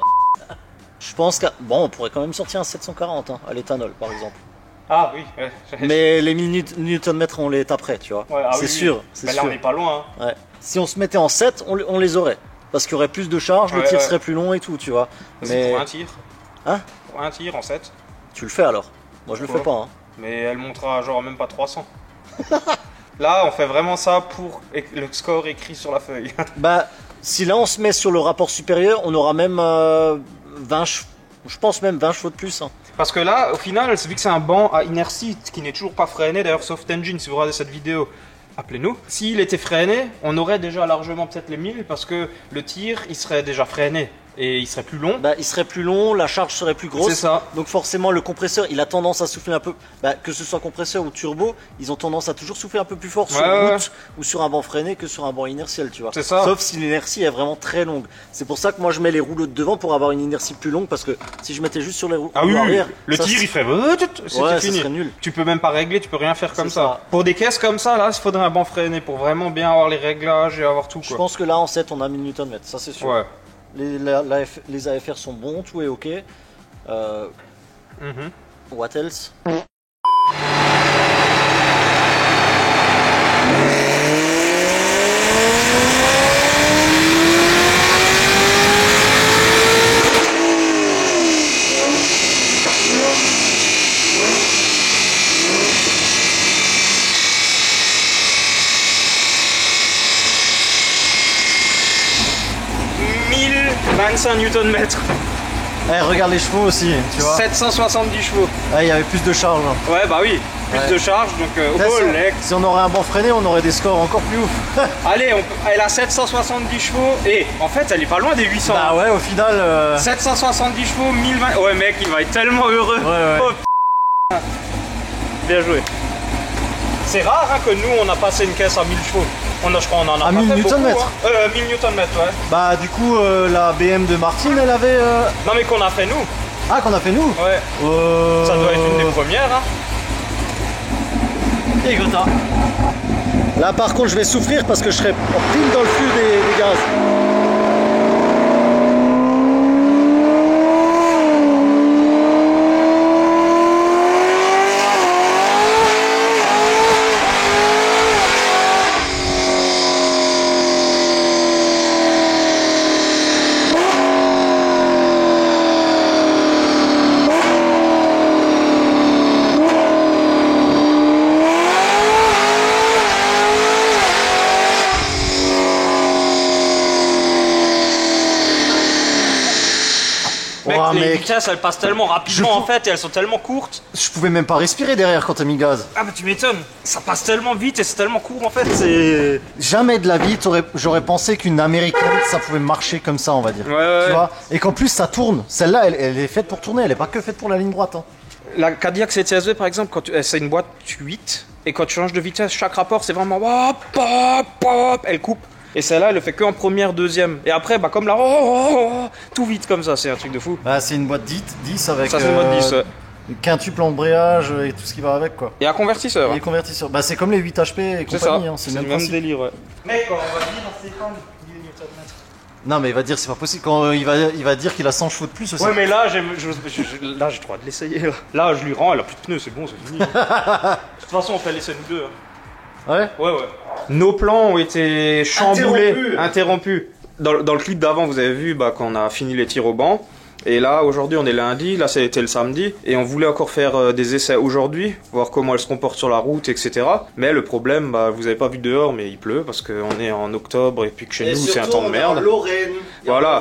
Je pense bon, on pourrait quand même sortir un 740 hein, à l'éthanol par exemple. Ah oui, ouais. Mais les 1000 Nm on les taperait, tu vois. Ouais, ah c'est oui, sûr, oui. c'est Bah, là sûr. on est pas loin. Hein. Ouais. Si on se mettait en 7, on les aurait. Parce qu'il y aurait plus de charge, le Ouais, tir ouais. serait plus long et tout, tu vois. C'est Mais pour un tir. Hein? Pour un tir en 7. tu le fais alors. Moi je le fais pas. Hein. Mais elle montera genre même pas 300. Là on fait vraiment ça pour le score écrit sur la feuille. Bah, si là on se met sur le rapport supérieur, on aura même 20 chevaux. Je pense même 20 chevaux de plus. Hein. Parce que là, au final, vu que c'est un banc à inertie qui n'est toujours pas freiné, d'ailleurs Soft Engine, si vous regardez cette vidéo, appelez-nous. S'il était freiné, on aurait déjà largement peut-être les 1000 parce que le tir, il serait déjà freiné et il serait plus long. Bah, il serait plus long, la charge serait plus grosse. C'est ça. Donc forcément, le compresseur, il a tendance à souffler un peu. Bah, que ce soit compresseur ou turbo, ils ont tendance à toujours souffler un peu plus fort sur Ouais, route ou sur un banc freiné que sur un banc inertiel, tu vois. C'est ça. Sauf si l'inertie est vraiment très longue. C'est pour ça que moi je mets les rouleaux de devant pour avoir une inertie plus longue parce que si je mettais juste sur les rouleaux Ah oui, oui, arrière, le ça, tir il ferait. C'était Ouais, ça fini. serait nul. Tu peux même pas régler, tu peux rien faire comme C'est ça. ça. Pour des caisses comme ça, là, il faudrait un banc freiné pour vraiment bien avoir les réglages et avoir tout. Je Quoi. pense que là en 7 on a 1000 Nm, ça c'est sûr. Ouais. Les AFR sont bons, tout est ok. Mhm. What else? – 1025 Nm. Eh, regarde les chevaux aussi, tu vois. 770 chevaux. Ah, il y avait plus de charge. Hein. Ouais, bah oui. Plus Ouais. de charge, donc Là, oh, lec. si on aurait un banc freiné, on aurait des scores encore plus ouf. Allez, elle a 770 chevaux et en fait, elle est pas loin des 800. Bah ouais, au final. 770 chevaux, 1020. Ouais, mec, il va être tellement heureux. Ouais. Oh, bien joué. C'est rare hein, que nous, on a passé une caisse à 1000 chevaux. Je crois on en a À pas 1000 fait beaucoup, Nm. hein. 1000 Nm, ouais. Bah, du coup, la BM de Martine, elle avait. Non, mais qu'on a fait nous. Ah, qu'on a fait nous. Ouais. Ça doit être une des premières. Hein. Et Gotha. Là, par contre, je vais souffrir parce que je serai pile dans le flux des gaz. les mec. vitesses elles passent tellement rapidement Je- en fait et elles sont tellement courtes. Je pouvais même pas respirer derrière quand t'as mis le gaz. Ah bah tu m'étonnes, ça passe tellement vite et c'est tellement court en fait, c'est... Jamais de la vie, j'aurais pensé qu'une américaine, ça pouvait marcher comme ça, on va dire. Ouais. Tu vois. Et qu'en plus, ça tourne. Celle-là, elle est faite pour tourner, elle est pas que faite pour la ligne droite. Hein. La Cadillac CTSV par exemple, c'est une boîte 8 et quand tu changes de vitesse, chaque rapport c'est vraiment hop, hop, hop, elle coupe. Et celle-là, elle le fait que en première, deuxième. Et après, bah comme là, tout vite comme ça, c'est un truc de fou. Bah, c'est une boîte 10 avec Ça c'est une boîte 10. Ouais. quintuple embrayage et tout ce qui va avec quoi. Et un convertisseur. Et les convertisseurs. Bah, c'est comme les 8 HP et C'est ça, compagnie. Hein, c'est le même principe. délire. Ouais. Mec, on va dire à Stéphane, il est Newton-mètre. Non, mais il va dire c'est pas possible. Quand il va dire qu'il a 100 chevaux de plus aussi. Ouais, mais là, j'ai le droit de l'essayer. Là, je lui rends, elle a plus de pneus, c'est bon, c'est fini. De toute façon, on fait l'essai nous deux. Ouais. Ouais. Nos plans ont été chamboulés, interrompus. Dans le clip d'avant, vous avez vu qu'on a fini les tirs au banc. Et là, aujourd'hui, on est lundi, là, c'était le samedi. Et on voulait encore faire des essais aujourd'hui, voir comment elle se comporte sur la route, etc. Mais le problème, vous avez pas vu dehors, mais il pleut parce qu'on est en octobre et puis que chez nous, c'est un temps de merde. En Lorraine. Voilà.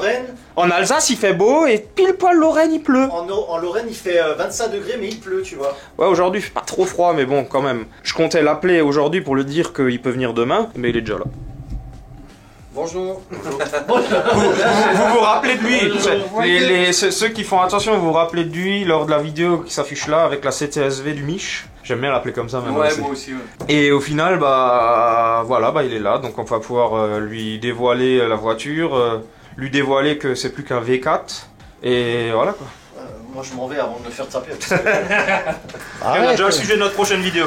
En Alsace, il fait beau et pile poil Lorraine, il pleut. En Lorraine, il fait 25 degrés, mais il pleut, tu vois. Ouais, aujourd'hui, il fait pas trop froid, mais bon, quand même. Je comptais l'appeler aujourd'hui pour lui dire qu'il peut venir demain, mais il est déjà là. Bonjour. Vous vous rappelez de lui ceux qui font attention, vous vous rappelez de lui lors de la vidéo qui s'affiche là avec la CTSV du Mich. J'aime bien l'appeler comme ça même. Ouais, moi aussi, ouais. Et au final, voilà, il est là, donc on va pouvoir lui dévoiler la voiture, lui dévoiler que c'est plus qu'un V4, et voilà quoi. Moi, je m'en vais avant de me faire taper. On a déjà le sujet de notre prochaine vidéo.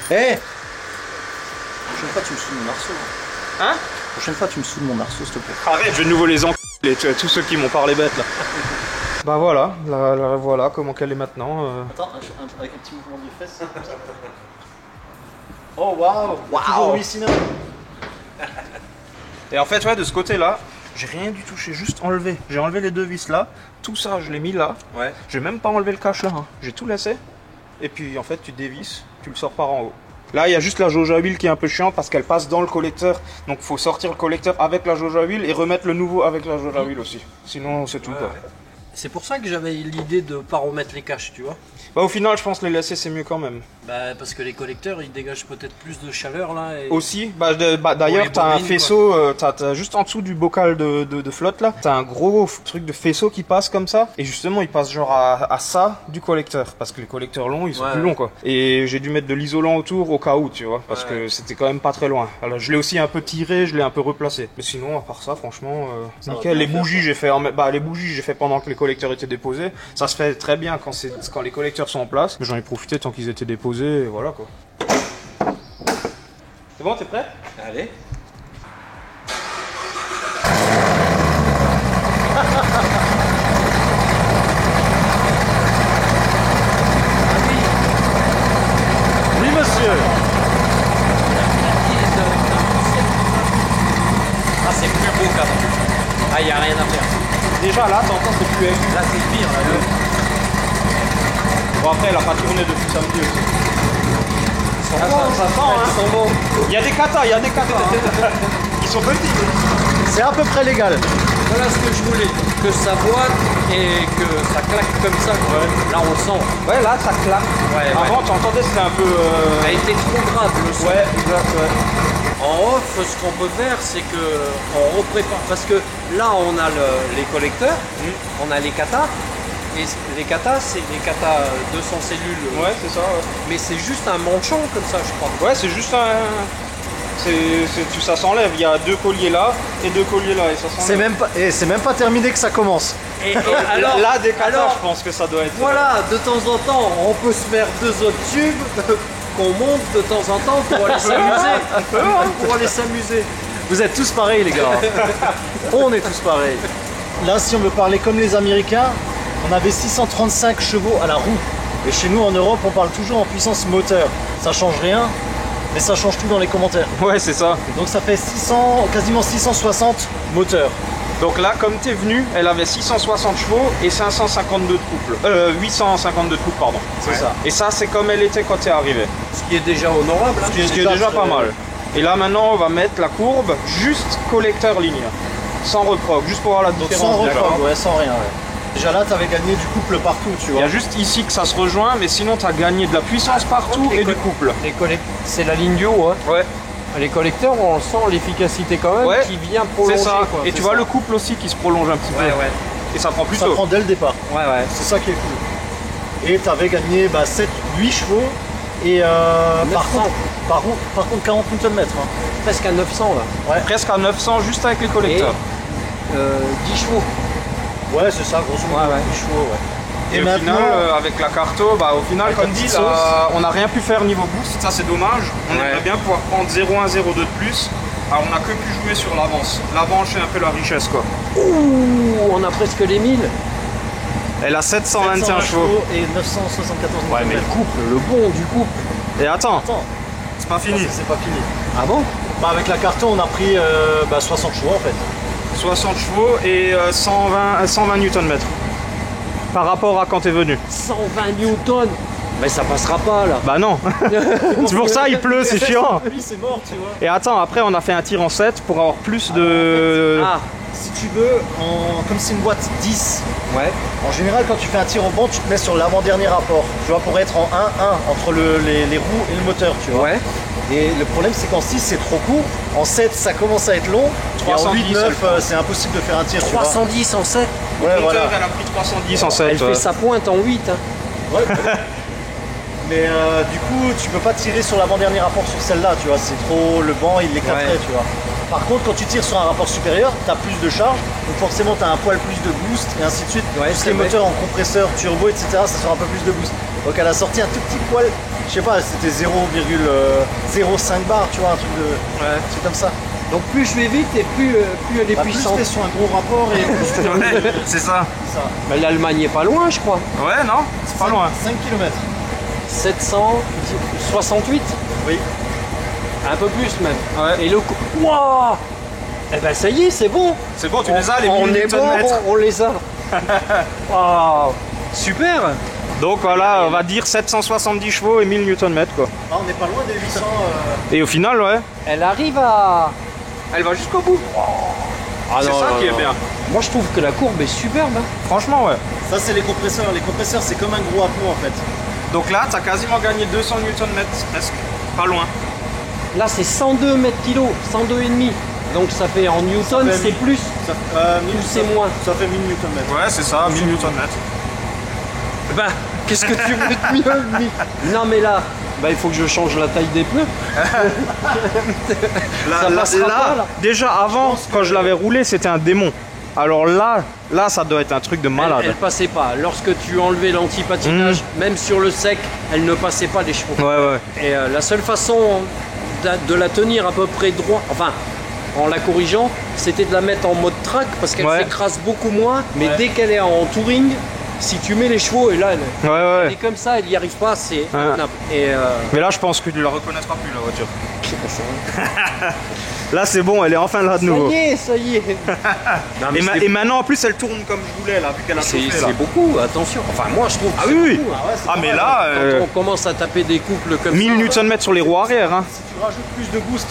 Eh, Prochaine fois, tu me saoules mon arceau. Hein? Prochaine fois, tu me saoules mon arceau, s'il te plaît. Arrête, je vais de nouveau les tous ceux qui m'ont parlé bête là. Bah voilà, voilà comment qu'elle est maintenant. Attends, avec un petit mouvement de fesses, comme ça. Oh waouh! Toujours hallucinant. Et en fait, ouais, de ce côté-là, j'ai rien du tout, j'ai juste enlevé. J'ai enlevé les deux vis là, tout ça, je l'ai mis là. Ouais. J'ai même pas enlevé le cache là, hein. J'ai tout laissé. Et puis en fait, tu dévisses, tu le sors par en haut. Là, il y a juste la jauge à huile qui est un peu chiante parce qu'elle passe dans le collecteur. Donc, faut sortir le collecteur avec la jauge à huile et remettre le nouveau avec la jauge à huile aussi. Sinon, c'est tout quoi. C'est pour ça que j'avais l'idée de pas remettre les caches, tu vois. Bah, au final, je pense que les laisser, c'est mieux quand même. Bah, parce que les collecteurs, ils dégagent peut-être plus de chaleur là. Et... Aussi, d'ailleurs, t'as un faisceau, t'as juste en dessous du bocal de flotte là, t'as un gros truc de faisceau qui passe comme ça, et justement il passe genre à ça du collecteur, parce que les collecteurs longs ils sont plus longs quoi. Et j'ai dû mettre de l'isolant autour au cas où, tu vois, parce que c'était quand même pas très loin. Alors je l'ai aussi un peu tiré, je l'ai un peu replacé. Mais sinon, à part ça, franchement, nickel. Les bougies j'ai fait, les bougies j'ai fait pendant que les collecteurs étaient déposés. Ça se fait très bien quand les collecteurs sont en place. J'en ai profité tant qu'ils étaient déposés, et voilà quoi. C'est bon, t'es prêt? Allez. oui monsieur. Ah, c'est plus beau qu'avant. Ah, y a rien à faire. Déjà là, t'entends, c'est plus aigu. Là, c'est pire. Là, Bon après, elle a pas tourné depuis samedi aussi. ça sent, hein. Ils sont bons. Il y a des katas, hein. Ils sont petits. C'est à peu près légal. Voilà ce que je voulais. Que ça boite et que ça claque comme ça. Là, on sent. Ouais, là, ça claque. Ouais, Avant, tu entendais, c'était un peu... Ça a été trop grave le son. Ouais, exact, ouais. En off, ce qu'on peut faire, c'est que on reprépare. Parce que là, on a les collecteurs, on a les katas. Et les katas, c'est des katas 200 cellules. Ouais, c'est ça, ouais. Mais c'est juste un manchon comme ça, je crois. Ouais, c'est juste un... ça s'enlève, il y a 2 colliers là et 2 colliers là et ça s'enlève. C'est même pas terminé que ça commence. Et alors, là, des katas, alors, je pense que ça doit être... voilà, de temps en temps, on peut se faire 2 autres tubes qu'on monte de temps en temps pour aller s'amuser. Vous êtes tous pareils les gars. On est tous pareils. Là si on veut parler comme les Américains, on avait 635 chevaux à la roue. Et chez nous en Europe on parle toujours en puissance moteur. Ça change rien, mais ça change tout dans les commentaires. Ouais, c'est ça. Donc ça fait quasiment 660 moteurs. Donc là, comme t'es venu, elle avait 660 chevaux et 552 de couple. 852 de couple, pardon. C'est ça. Et ça, c'est comme elle était quand t'es arrivé. Ce qui est déjà honorable. Hein. Ce qui est déjà pas mal. Et là, maintenant, on va mettre la courbe juste collecteur ligne. Sans reproc, juste pour voir la Donc différence. sans reproc, ouais, sans rien. Ouais. Déjà là, tu avais gagné du couple partout, tu Il vois. y a juste ici que ça se rejoint, mais sinon tu as gagné de la puissance partout et du couple. C'est la ligne du haut, hein. Ouais, Les collecteurs, on sent l'efficacité quand même Ouais, qui vient prolonger. c'est ça. Quoi. Et C'est tu vois ça. le couple aussi qui se prolonge un petit peu. Ouais. Et ça prend plus Ça tôt. prend dès le départ. Ouais. C'est ça qui est cool. Et tu avais gagné 8 chevaux. Et 900. par contre 40 Nm. Hein. Presque à 900 là. Presque à 900 juste avec les collecteurs. 10 chevaux. Ouais, c'est ça, grosso modo. Ouais. 10 chevaux, ouais. Et au final, avec la carto, bah, au final, Avec comme la dit, petite on n'a rien pu faire niveau boost, ça c'est dommage. On aimerait bien pouvoir prendre 0,1, 0,2 de plus. Alors on n'a que pu jouer sur l'avance. L'avance c'est un peu la richesse quoi. Ouh, on a presque les 1000. Elle a 721 chevaux. et 974 Nm. Ouais, mais le couple, le bon du couple. Et attends, Attends, c'est pas fini. c'est pas fini. Ah bon? Bah, avec la carton, on a pris 60 chevaux en fait. 60 chevaux et 120 Nm. Par rapport à quand t'es venu. 120 newtons. Mais ça passera pas là. Bah non. C'est pour ça il pleut, c'est chiant. Lui, c'est mort, tu vois. Et attends, après on a fait un tir en 7 pour avoir plus de... Ah, Si tu veux, comme c'est une boîte 10, ouais. en général, quand tu fais un tir au banc, tu te mets sur l'avant-dernier rapport. Tu vois, pour être en 1-1 entre les roues et le moteur, tu vois. Ouais. Et le problème, c'est qu'en 6, c'est trop court. En 7, ça commence à être long. Et en 310, 8, 9, c'est impossible de faire un tir. tu vois. 310 en 7. Ouais, Le voilà. moteur, elle a pris 310 en 7. Elle fait sa pointe en 8. Hein. Ouais, mais du coup, tu peux pas tirer sur l'avant-dernier rapport sur celle-là, tu vois. C'est trop. Le banc, il l'éclaterait, Ouais. tu vois. Par contre, quand tu tires sur un rapport supérieur, tu as plus de charge, donc forcément tu as un poil plus de boost et ainsi de suite. Ouais, Tous c'est les vrai. moteurs en compresseur, turbo, etc., ça sera un peu plus de boost. Donc elle a sorti un tout petit poil, je sais pas, c'était 0,05 bar, tu vois, un truc c'est comme ça. Donc plus je vais vite et plus elle est Plus puissante. t'es sur un gros rapport et plus tu Ouais, c'est ça. ça. Mais l'Allemagne est pas loin, je crois. Ouais, non, c'est pas loin. 5 km. 768. Oui. Un peu plus même. Ouais. Et le coup. Waouh! Eh ben ça y est, c'est bon. C'est bon, tu les as les On 1000 est bon, Nm. on les a. Waouh! Super. Donc voilà, on va dire 770 chevaux et 1000 Nm quoi. Ah, on n'est pas loin des 800. Et au final, ouais, Elle arrive à. elle va jusqu'au bout. Ah C'est non, ça non, qui est non. bien. Moi je trouve que la courbe est superbe. Hein. Franchement, ouais. Ça, c'est les compresseurs. Les compresseurs, c'est comme un gros apneau en fait. Donc là, t'as quasiment gagné 200 Nm presque. Pas loin. Là c'est 102 mètres kilo, 102 et demi. Donc ça fait en newton, fait c'est plus. Ça, c'est moins. Ça fait 1000 Nm. Ouais, c'est ça, 1000 Nm. Ben, qu'est-ce que tu veux de mieux, lui? Non mais là, bah, il faut que je change la taille des pneus. Ça passera pas, là. déjà avant, quand je l'avais roulé, c'était un démon. Alors là, ça doit être un truc de malade. Elle passait pas. Lorsque tu enlevais l'anti-patinage, même sur le sec, elle ne passait pas les chevaux. Ouais, ouais. Et la seule façon de la tenir à peu près droit, enfin en la corrigeant, c'était de la mettre en mode track parce qu'elle Ouais. s'écrase beaucoup moins. Mais Ouais. dès qu'elle est en touring, si tu mets les chevaux et là elle, Ouais, ouais. elle est comme ça, elle n'y arrive pas, c'est intenable. Et Mais là, je pense que tu la reconnaîtras plus, la voiture. Là, c'est bon, elle est enfin là de nouveau. ça y est. Non, mais Et maintenant, en plus, elle tourne comme je voulais, là, vu qu'elle a c'est chauffé, là. c'est beaucoup, attention. Enfin moi je trouve que Ah c'est oui, oui. beaucoup, hein. Ah ouais, c'est Ah, pas mais mal. là, Quand on commence à taper des couples comme 1000 ça. Nm sur les roues arrière, hein. Si tu rajoutes plus de boost,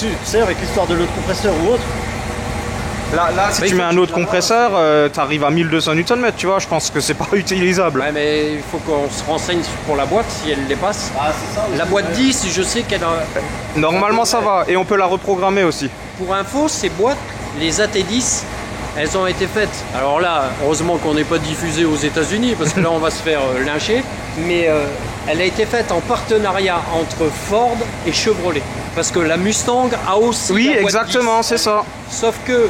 tu sais, avec l'histoire de l'autre compresseur ou autre, Là, si Mais tu il mets faut un que autre tu la compresseur, t'arrives à 1200 Nm, tu vois, je pense que c'est pas utilisable. Ouais mais il faut qu'on se renseigne pour la boîte si elle dépasse. ah, c'est ça. La boîte 10, je sais qu'elle a... Normalement, ça va, et on peut la reprogrammer aussi. Pour info, ces boîtes, les AT10, elles ont été faites. Alors là, heureusement qu'on n'est pas diffusé aux États-Unis parce que là on va se faire lyncher. Mais elle a été faite en partenariat entre Ford et Chevrolet. Parce que la Mustang a aussi. Oui, la boîte exactement, 10. c'est ça. Sauf que,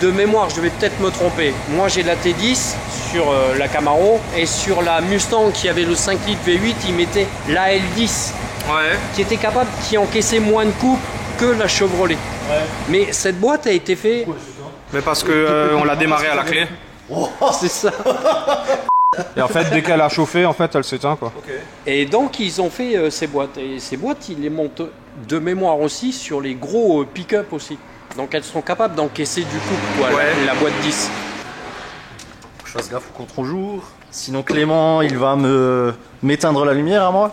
de mémoire, je vais peut-être me tromper. Moi j'ai la T10 sur la Camaro et sur la Mustang qui avait le 5 litres V8, ils mettaient la L10 Ouais. qui était capable, qui encaissait moins de coupe que la Chevrolet. Ouais. Mais cette boîte a été faite. Mais parce que on l'a démarré à la clé. C'est ça. Et en fait, dès qu'elle a chauffé, en fait, elle s'éteint, quoi. Et donc ils ont fait ces boîtes. Et ces boîtes, ils les montent de mémoire aussi sur les gros pick-up aussi. Donc elles sont capables d'encaisser du couple, quoi, Ouais. la boîte 10. Faut que je fasse gaffe au contre-jour. Sinon, Clément, il va m'éteindre la lumière à moi.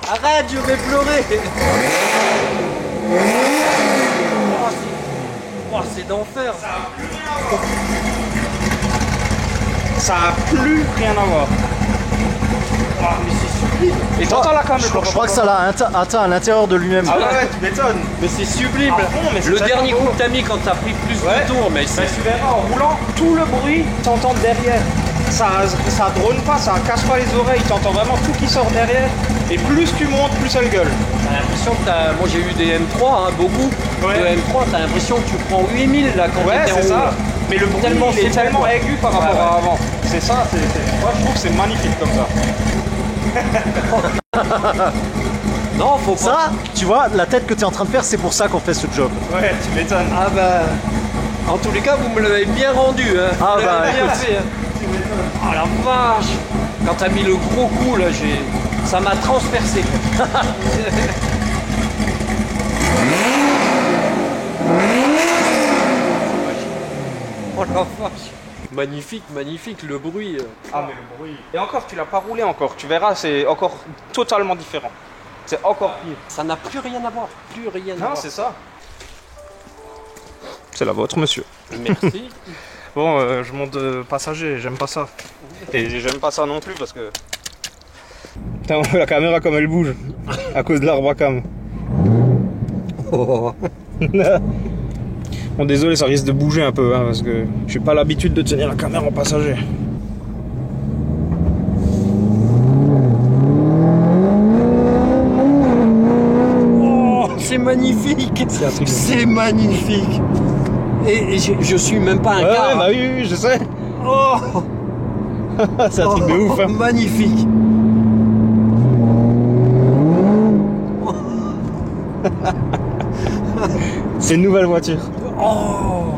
Arrête, je vais pleurer. Oh, c'est d'enfer. Ça a plus rien à voir. Oh, mais c'est sublime. Et t'entends la caméra. Je crois que ça l'a atteint à l'intérieur de lui-même. Ah ouais, tu m'étonnes. Mais c'est sublime. À fond, mais c'est le tellement dernier beau. coup que t'as mis quand t'as pris plus Ouais. de tours, mais c'est... Bah, tu verras en roulant, tout le bruit, t'entends derrière. Ça drone pas, ça casse pas les oreilles, t'entends vraiment tout qui sort derrière. Et plus tu montes, plus elle gueule. T'as l'impression que t'as... Moi j'ai eu des M3, hein, beaucoup Ouais. de M3, t'as l'impression que tu prends 8000 là quand Ouais, t'étais en c'est ça. haut. Mais le bruit, Tellement il est c'est tellement bon, quoi. aigu par rapport à avant. C'est ça, moi je trouve que c'est magnifique comme ça. Non, faut pas... Ça, tu vois, la tête que tu es en train de faire, c'est pour ça qu'on fait ce job. Ouais, tu m'étonnes. Ah bah... En tous les cas, vous me l'avez bien rendu, hein. Ah Vous bah, l'avez bien écoute. fait, hein. Oh la vache. Quand t'as mis le gros coup, là, ça m'a transpercé, quoi. Oh la vache. Magnifique, magnifique, le bruit. Ah mais le bruit. Et encore, tu l'as pas roulé encore, tu verras, c'est encore totalement différent. C'est encore pire. Ça n'a plus rien à voir, plus rien à Non, voir. c'est ça. C'est la vôtre, monsieur. Merci. Bon, je monte passager, j'aime pas ça. Et j'aime pas ça non plus parce que... Putain, on voit la caméra comme elle bouge. À cause de l'arbre à cam. Bon, désolé, ça risque de bouger un peu, hein, parce que j'ai pas l'habitude de tenir la caméra en passager. Oh, c'est magnifique. C'est magnifique. Et je suis même pas un Ouais, quart. ouais, bah oui, oui, je sais. Oh, C'est un truc de ouf, hein. magnifique. C'est une nouvelle voiture. Oh.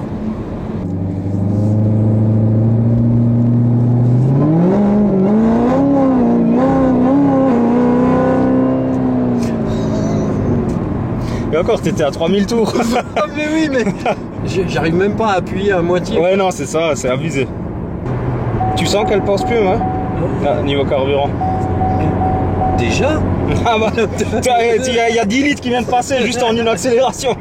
Et encore, t'étais à 3000 tours. Ah mais oui, mais j'arrive même pas à appuyer à moitié. Ouais, non, c'est ça, c'est abusé. Tu sens qu'elle pense plus, hein, niveau carburant. Déjà? Ah bah, il y a 10 litres qui viennent de passer juste en une accélération.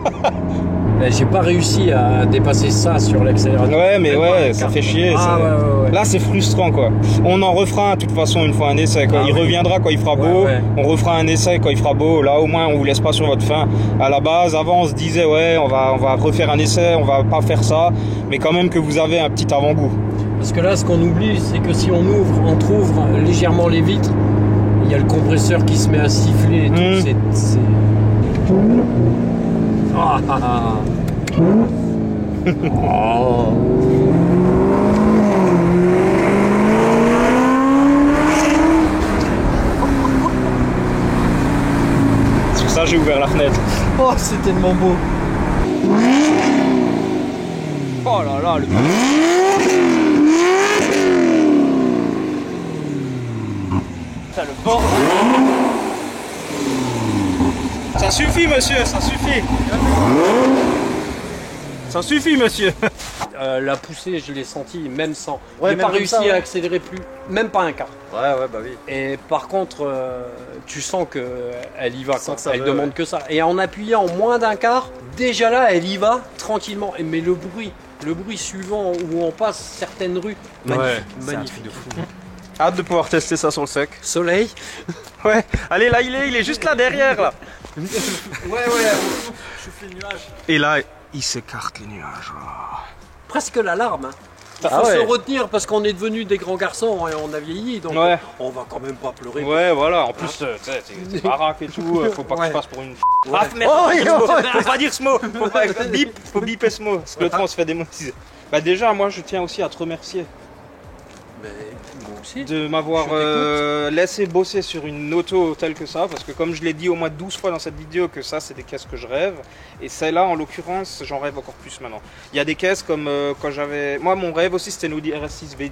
J'ai pas réussi à dépasser ça sur l'accélérateur. Ouais, mais Même ouais, pas un ça quart. fait chier. Ah ça. ouais, ouais, ouais. Là, c'est frustrant, quoi. On en refera un, de toute façon, une fois un essai. Quoi. Ah Il oui. reviendra quand il fera Ouais, beau. ouais. On refera un essai quand il fera beau. Là, au moins, on vous laisse pas sur votre faim. À la base, avant, on se disait, ouais, on va refaire un essai, on va pas faire ça. Mais quand même que vous avez un petit avant-goût. Parce que là, ce qu'on oublie, c'est que si on ouvre légèrement les vitres, il y a le compresseur qui se met à siffler et tout. Mm. C'est... Ah, ah, ah. Oh. C'est pour ça que j'ai ouvert la fenêtre. Oh, c'est tellement beau. Oh là là, le... Putain, le bordel. Ça suffit, monsieur, ça suffit. Ça suffit, monsieur. La poussée, je l'ai senti même sans. Ouais, J'ai même pas comme réussi ça, ouais. à accélérer plus, même pas un quart. Ouais, ouais, bah oui. Et par contre, tu sens qu'elle y va, sens quoi. que ça Elle veut, demande ouais. que ça. Et en appuyant moins d'un quart, déjà là, elle y va tranquillement. Mais le bruit suivant où on passe certaines rues, magnifique, magnifique. de fou. Hâte de pouvoir tester ça sur le sec. Soleil. Ouais, allez, là, il est juste là derrière, là. Ouais. Je fais le nuage. Et là, il s'écarte les nuages. Presque l'alarme. Hein. Il faut Ah ouais. se retenir parce qu'on est devenus des grands garçons et on a vieilli, donc Ouais. on va quand même pas pleurer. Ouais, voilà, en plus, tu sais, c'est baraque et tout, faut pas que Ouais. je passe pour une... Ouais. Ah, merde, Oh, oui, oh, faut pas dire ce mot, faut biper ce mot, parce que l'autre on se fait démonétiser. Bah déjà, moi, je tiens aussi à te remercier Mais moi aussi. de m'avoir laissé bosser sur une auto telle que ça, parce que comme je l'ai dit au moins 12 fois dans cette vidéo, que ça, c'est des caisses que je rêve, et celle-là, en l'occurrence, j'en rêve encore plus maintenant. Il y a des caisses comme quand j'avais... Moi, mon rêve aussi, c'était une Audi RS6 V10.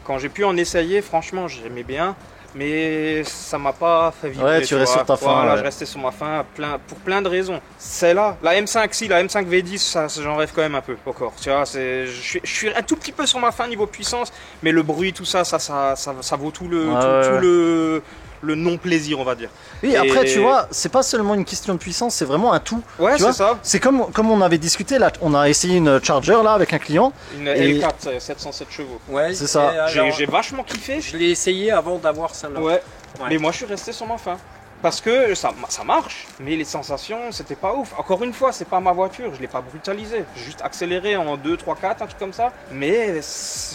Quand j'ai pu en essayer, franchement, j'aimais bien. mais ça m'a pas fait vibrer. Ouais, tu restes sur ta faim, Voilà, ouais. je restais sur ma faim pour plein de raisons. C'est là, la M5, si, la M5 V10, ça, j'en rêve quand même un peu encore. Tu vois, je suis un tout petit peu sur ma faim niveau puissance, mais le bruit, tout ça, ça vaut tout le non-plaisir, on va dire. Oui, après, tu vois, c'est pas seulement une question de puissance, c'est vraiment un tout. Ouais, tu c'est vois, ça. c'est comme on avait discuté, là, on a essayé une Charger là avec un client. Une Et- L4, 707 chevaux. Ouais, C'est ça. et alors, J'ai vachement kiffé. je l'ai essayé avant d'avoir celle-là. Ouais. Ouais. Mais moi je suis resté sur ma faim. Parce que ça marche, mais les sensations c'était pas ouf. Encore une fois, c'est pas ma voiture, je l'ai pas brutalisé. J'ai juste accéléré en 2, 3, 4, un truc comme ça. Mais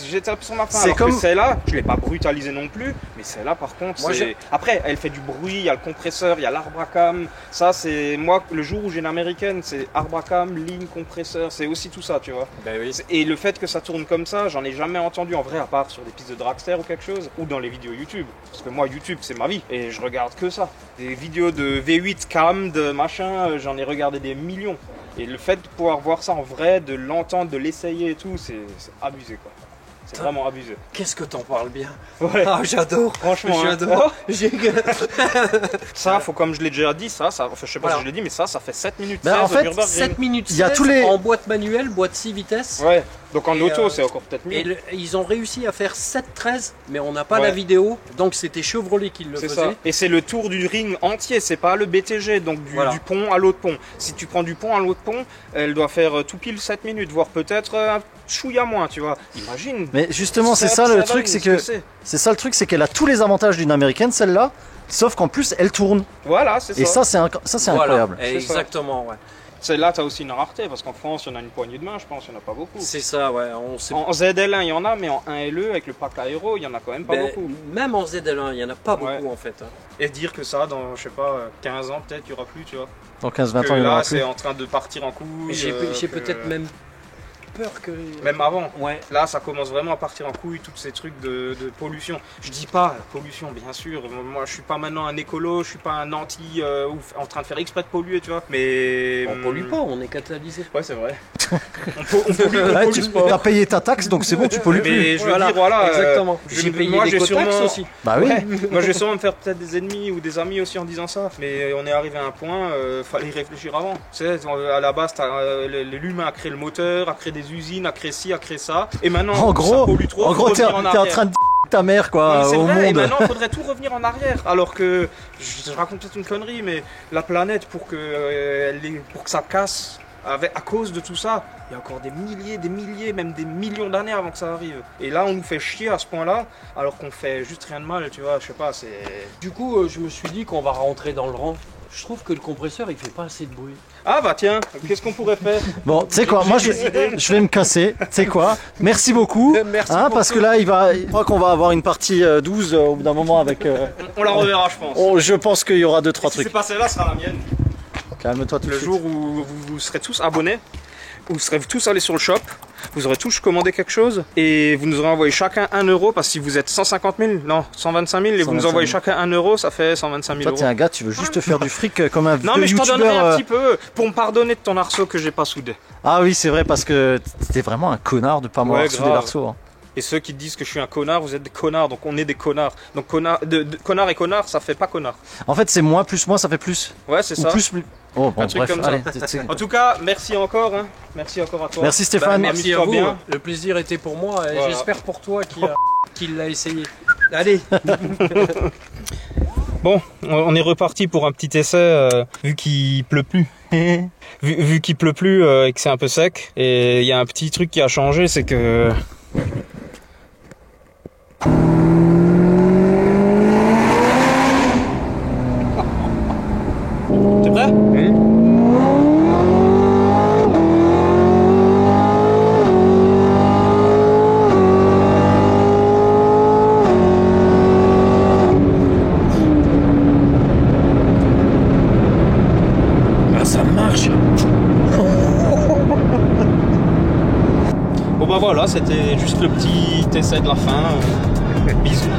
j'étais sur ma faim. C'est Alors comme- que celle-là, je l'ai pas brutalisé non plus. Mais celle-là par contre, Moi, c'est... Après, elle fait du bruit, il y a le compresseur, il y a l'arbre à cam. Ça c'est... Moi, le jour où j'ai une américaine, c'est arbre à cam, ligne, compresseur, c'est aussi tout ça, tu vois. Ben oui. Et le fait que ça tourne comme ça, j'en ai jamais entendu en vrai, à part sur des pistes de dragster ou quelque chose, ou dans les vidéos YouTube. Parce que moi, YouTube, c'est ma vie, et je regarde que ça. Des vidéos de V8, cam, de machin, j'en ai regardé des millions. Et le fait de pouvoir voir ça en vrai, de l'entendre, de l'essayer et tout, c'est abusé, quoi. C'est vraiment abusé. Qu'est-ce que t'en parles bien. Ouais. Ah, j'adore. Franchement, hein. J'adore. J'ai- Ça, faut comme je l'ai déjà dit, ça enfin, je sais pas Voilà. si je l'ai dit, mais ça fait 7 minutes Ben, 16 en au fait, Nürburgring. 7 minutes Il y a 16 tous les- en boîte manuelle, boîte 6 vitesses. Ouais, donc en Et, auto, c'est encore peut-être Et mieux. ils ont réussi à faire 7-13, mais on n'a pas Ouais. la vidéo, donc c'était Chevrolet qui le C'est faisait. ça. Et c'est le tour du ring entier, c'est pas le BTG, donc Voilà. du pont à l'autre pont. Si tu prends du pont à l'autre pont, elle doit faire tout pile 7 minutes, voire peut-être un chouïa moins, tu vois. Imagine. Mais justement, c'est ça le truc, c'est que c'est. c'est ça le truc, c'est qu'elle a tous les avantages d'une américaine, celle-là, sauf qu'en plus elle tourne. Voilà, c'est ça. Et ça, c'est Voilà. incroyable. C'est ça. Exactement, ouais. Là, t'as aussi une rareté, parce qu'en France, il y en a une poignée de main, je pense, il n'y en a pas beaucoup. C'est ça, ouais. On sait En ZL1, il y en a, mais en 1LE, avec le pack aéro, il y en a quand même pas Ben, beaucoup. même en ZL1, il n'y en a pas Ouais. beaucoup en fait. hein. Et dire que ça, dans, je sais pas, 15 ans, peut-être, il n'y aura plus, tu vois. Dans 15-20 Que ans, il y en là, aura plus. c'est en train de partir en couille. J'ai que- peut-être même peur que. Même avant. Ouais. Là, ça commence vraiment à partir en couille, tous ces trucs de pollution. Je dis pas pollution, bien sûr. Moi, je suis pas maintenant un écolo, je suis pas un anti en train de faire exprès de polluer, tu vois. Mais On pollue pas, on est catalysé. Ouais, c'est vrai. on pollue, on Ouais, pollue tu pas. as payé ta taxe, donc c'est bon, tu pollues plus. Mais je veux dire, voilà. Exactement. je- J'ai payé moi, des j'ai cotaxes sûrement- aussi. Bah oui. Ouais. Moi, je vais sûrement me faire peut-être des ennemis ou des amis aussi en disant ça. Mais on est arrivé à un point, fallait y réfléchir avant. Tu sais, à la base, l'humain a créé le moteur, a créé des usines, a créé ci, a créé ça. Et maintenant, En ça gros, pollue trop. en faut gros, t'es revenir en en arrière. train de ta mère Non, quoi mais c'est au vrai, et monde. maintenant il faudrait tout revenir en arrière. Alors que, je raconte peut-être une connerie, mais la planète, pour que ça casse à cause de tout ça, il y a encore des milliers, même des millions d'années avant que ça arrive. Et là, on nous fait chier à ce point-là, alors qu'on fait juste rien de mal, tu vois, je sais pas, c'est... Du coup, je me suis dit qu'on va rentrer dans le rang. Je trouve que le compresseur, il fait pas assez de bruit. Ah bah tiens, qu'est-ce qu'on pourrait faire? Bon, tu sais quoi, moi je vais me casser, tu sais quoi. Merci beaucoup. Merci Hein, beaucoup. parce que là, je crois qu'on va avoir une partie 12 au bout d'un moment avec. On la reverra, je pense. Je pense qu'il y aura 2-3 Si c'est trucs. pas celle-là, ce sera la mienne. Calme-toi tout de Le suite. jour où vous serez tous abonnés, vous serez tous allés sur le shop, vous aurez tous commandé quelque chose et vous nous aurez envoyé chacun 1 euro parce que si vous êtes 150 000, non, 125 000 et vous nous 125 000. envoyez chacun 1 euro, ça fait 125 000 Toi, euros. t'es un gars, tu veux juste te faire du fric comme un Non vieux mais je t'en youtubeur. donnerai un petit peu pour me pardonner de ton arceau que j'ai pas soudé. Ah oui, c'est vrai, parce que t'es vraiment un connard de pas m'avoir Ouais, soudé grave. l'arceau. hein. Et ceux qui disent que je suis un connard, vous êtes des connards, donc on est des connards. Donc connard et connard, ça fait pas connard. En fait, c'est moins plus moins, ça fait plus. Ouais, c'est Ou ça. plus. Oh, bon, Un truc bref, comme ça. allez. c'est- En tout cas, merci encore. Hein. Merci encore à toi. Merci Stéphane. Bah, Merci à amuse-toi vous. bien. Le plaisir était pour moi et Voilà. j'espère pour toi qu'il l'a essayé. Allez. Bon, on est reparti pour un petit essai vu qu'il pleut plus. vu qu'il pleut plus et que c'est un peu sec. Et il y a un petit truc qui a changé, c'est que... T'es prêt? Ah, ça marche. Bon bah voilà, c'était juste le petit essai de la fin. Bisous.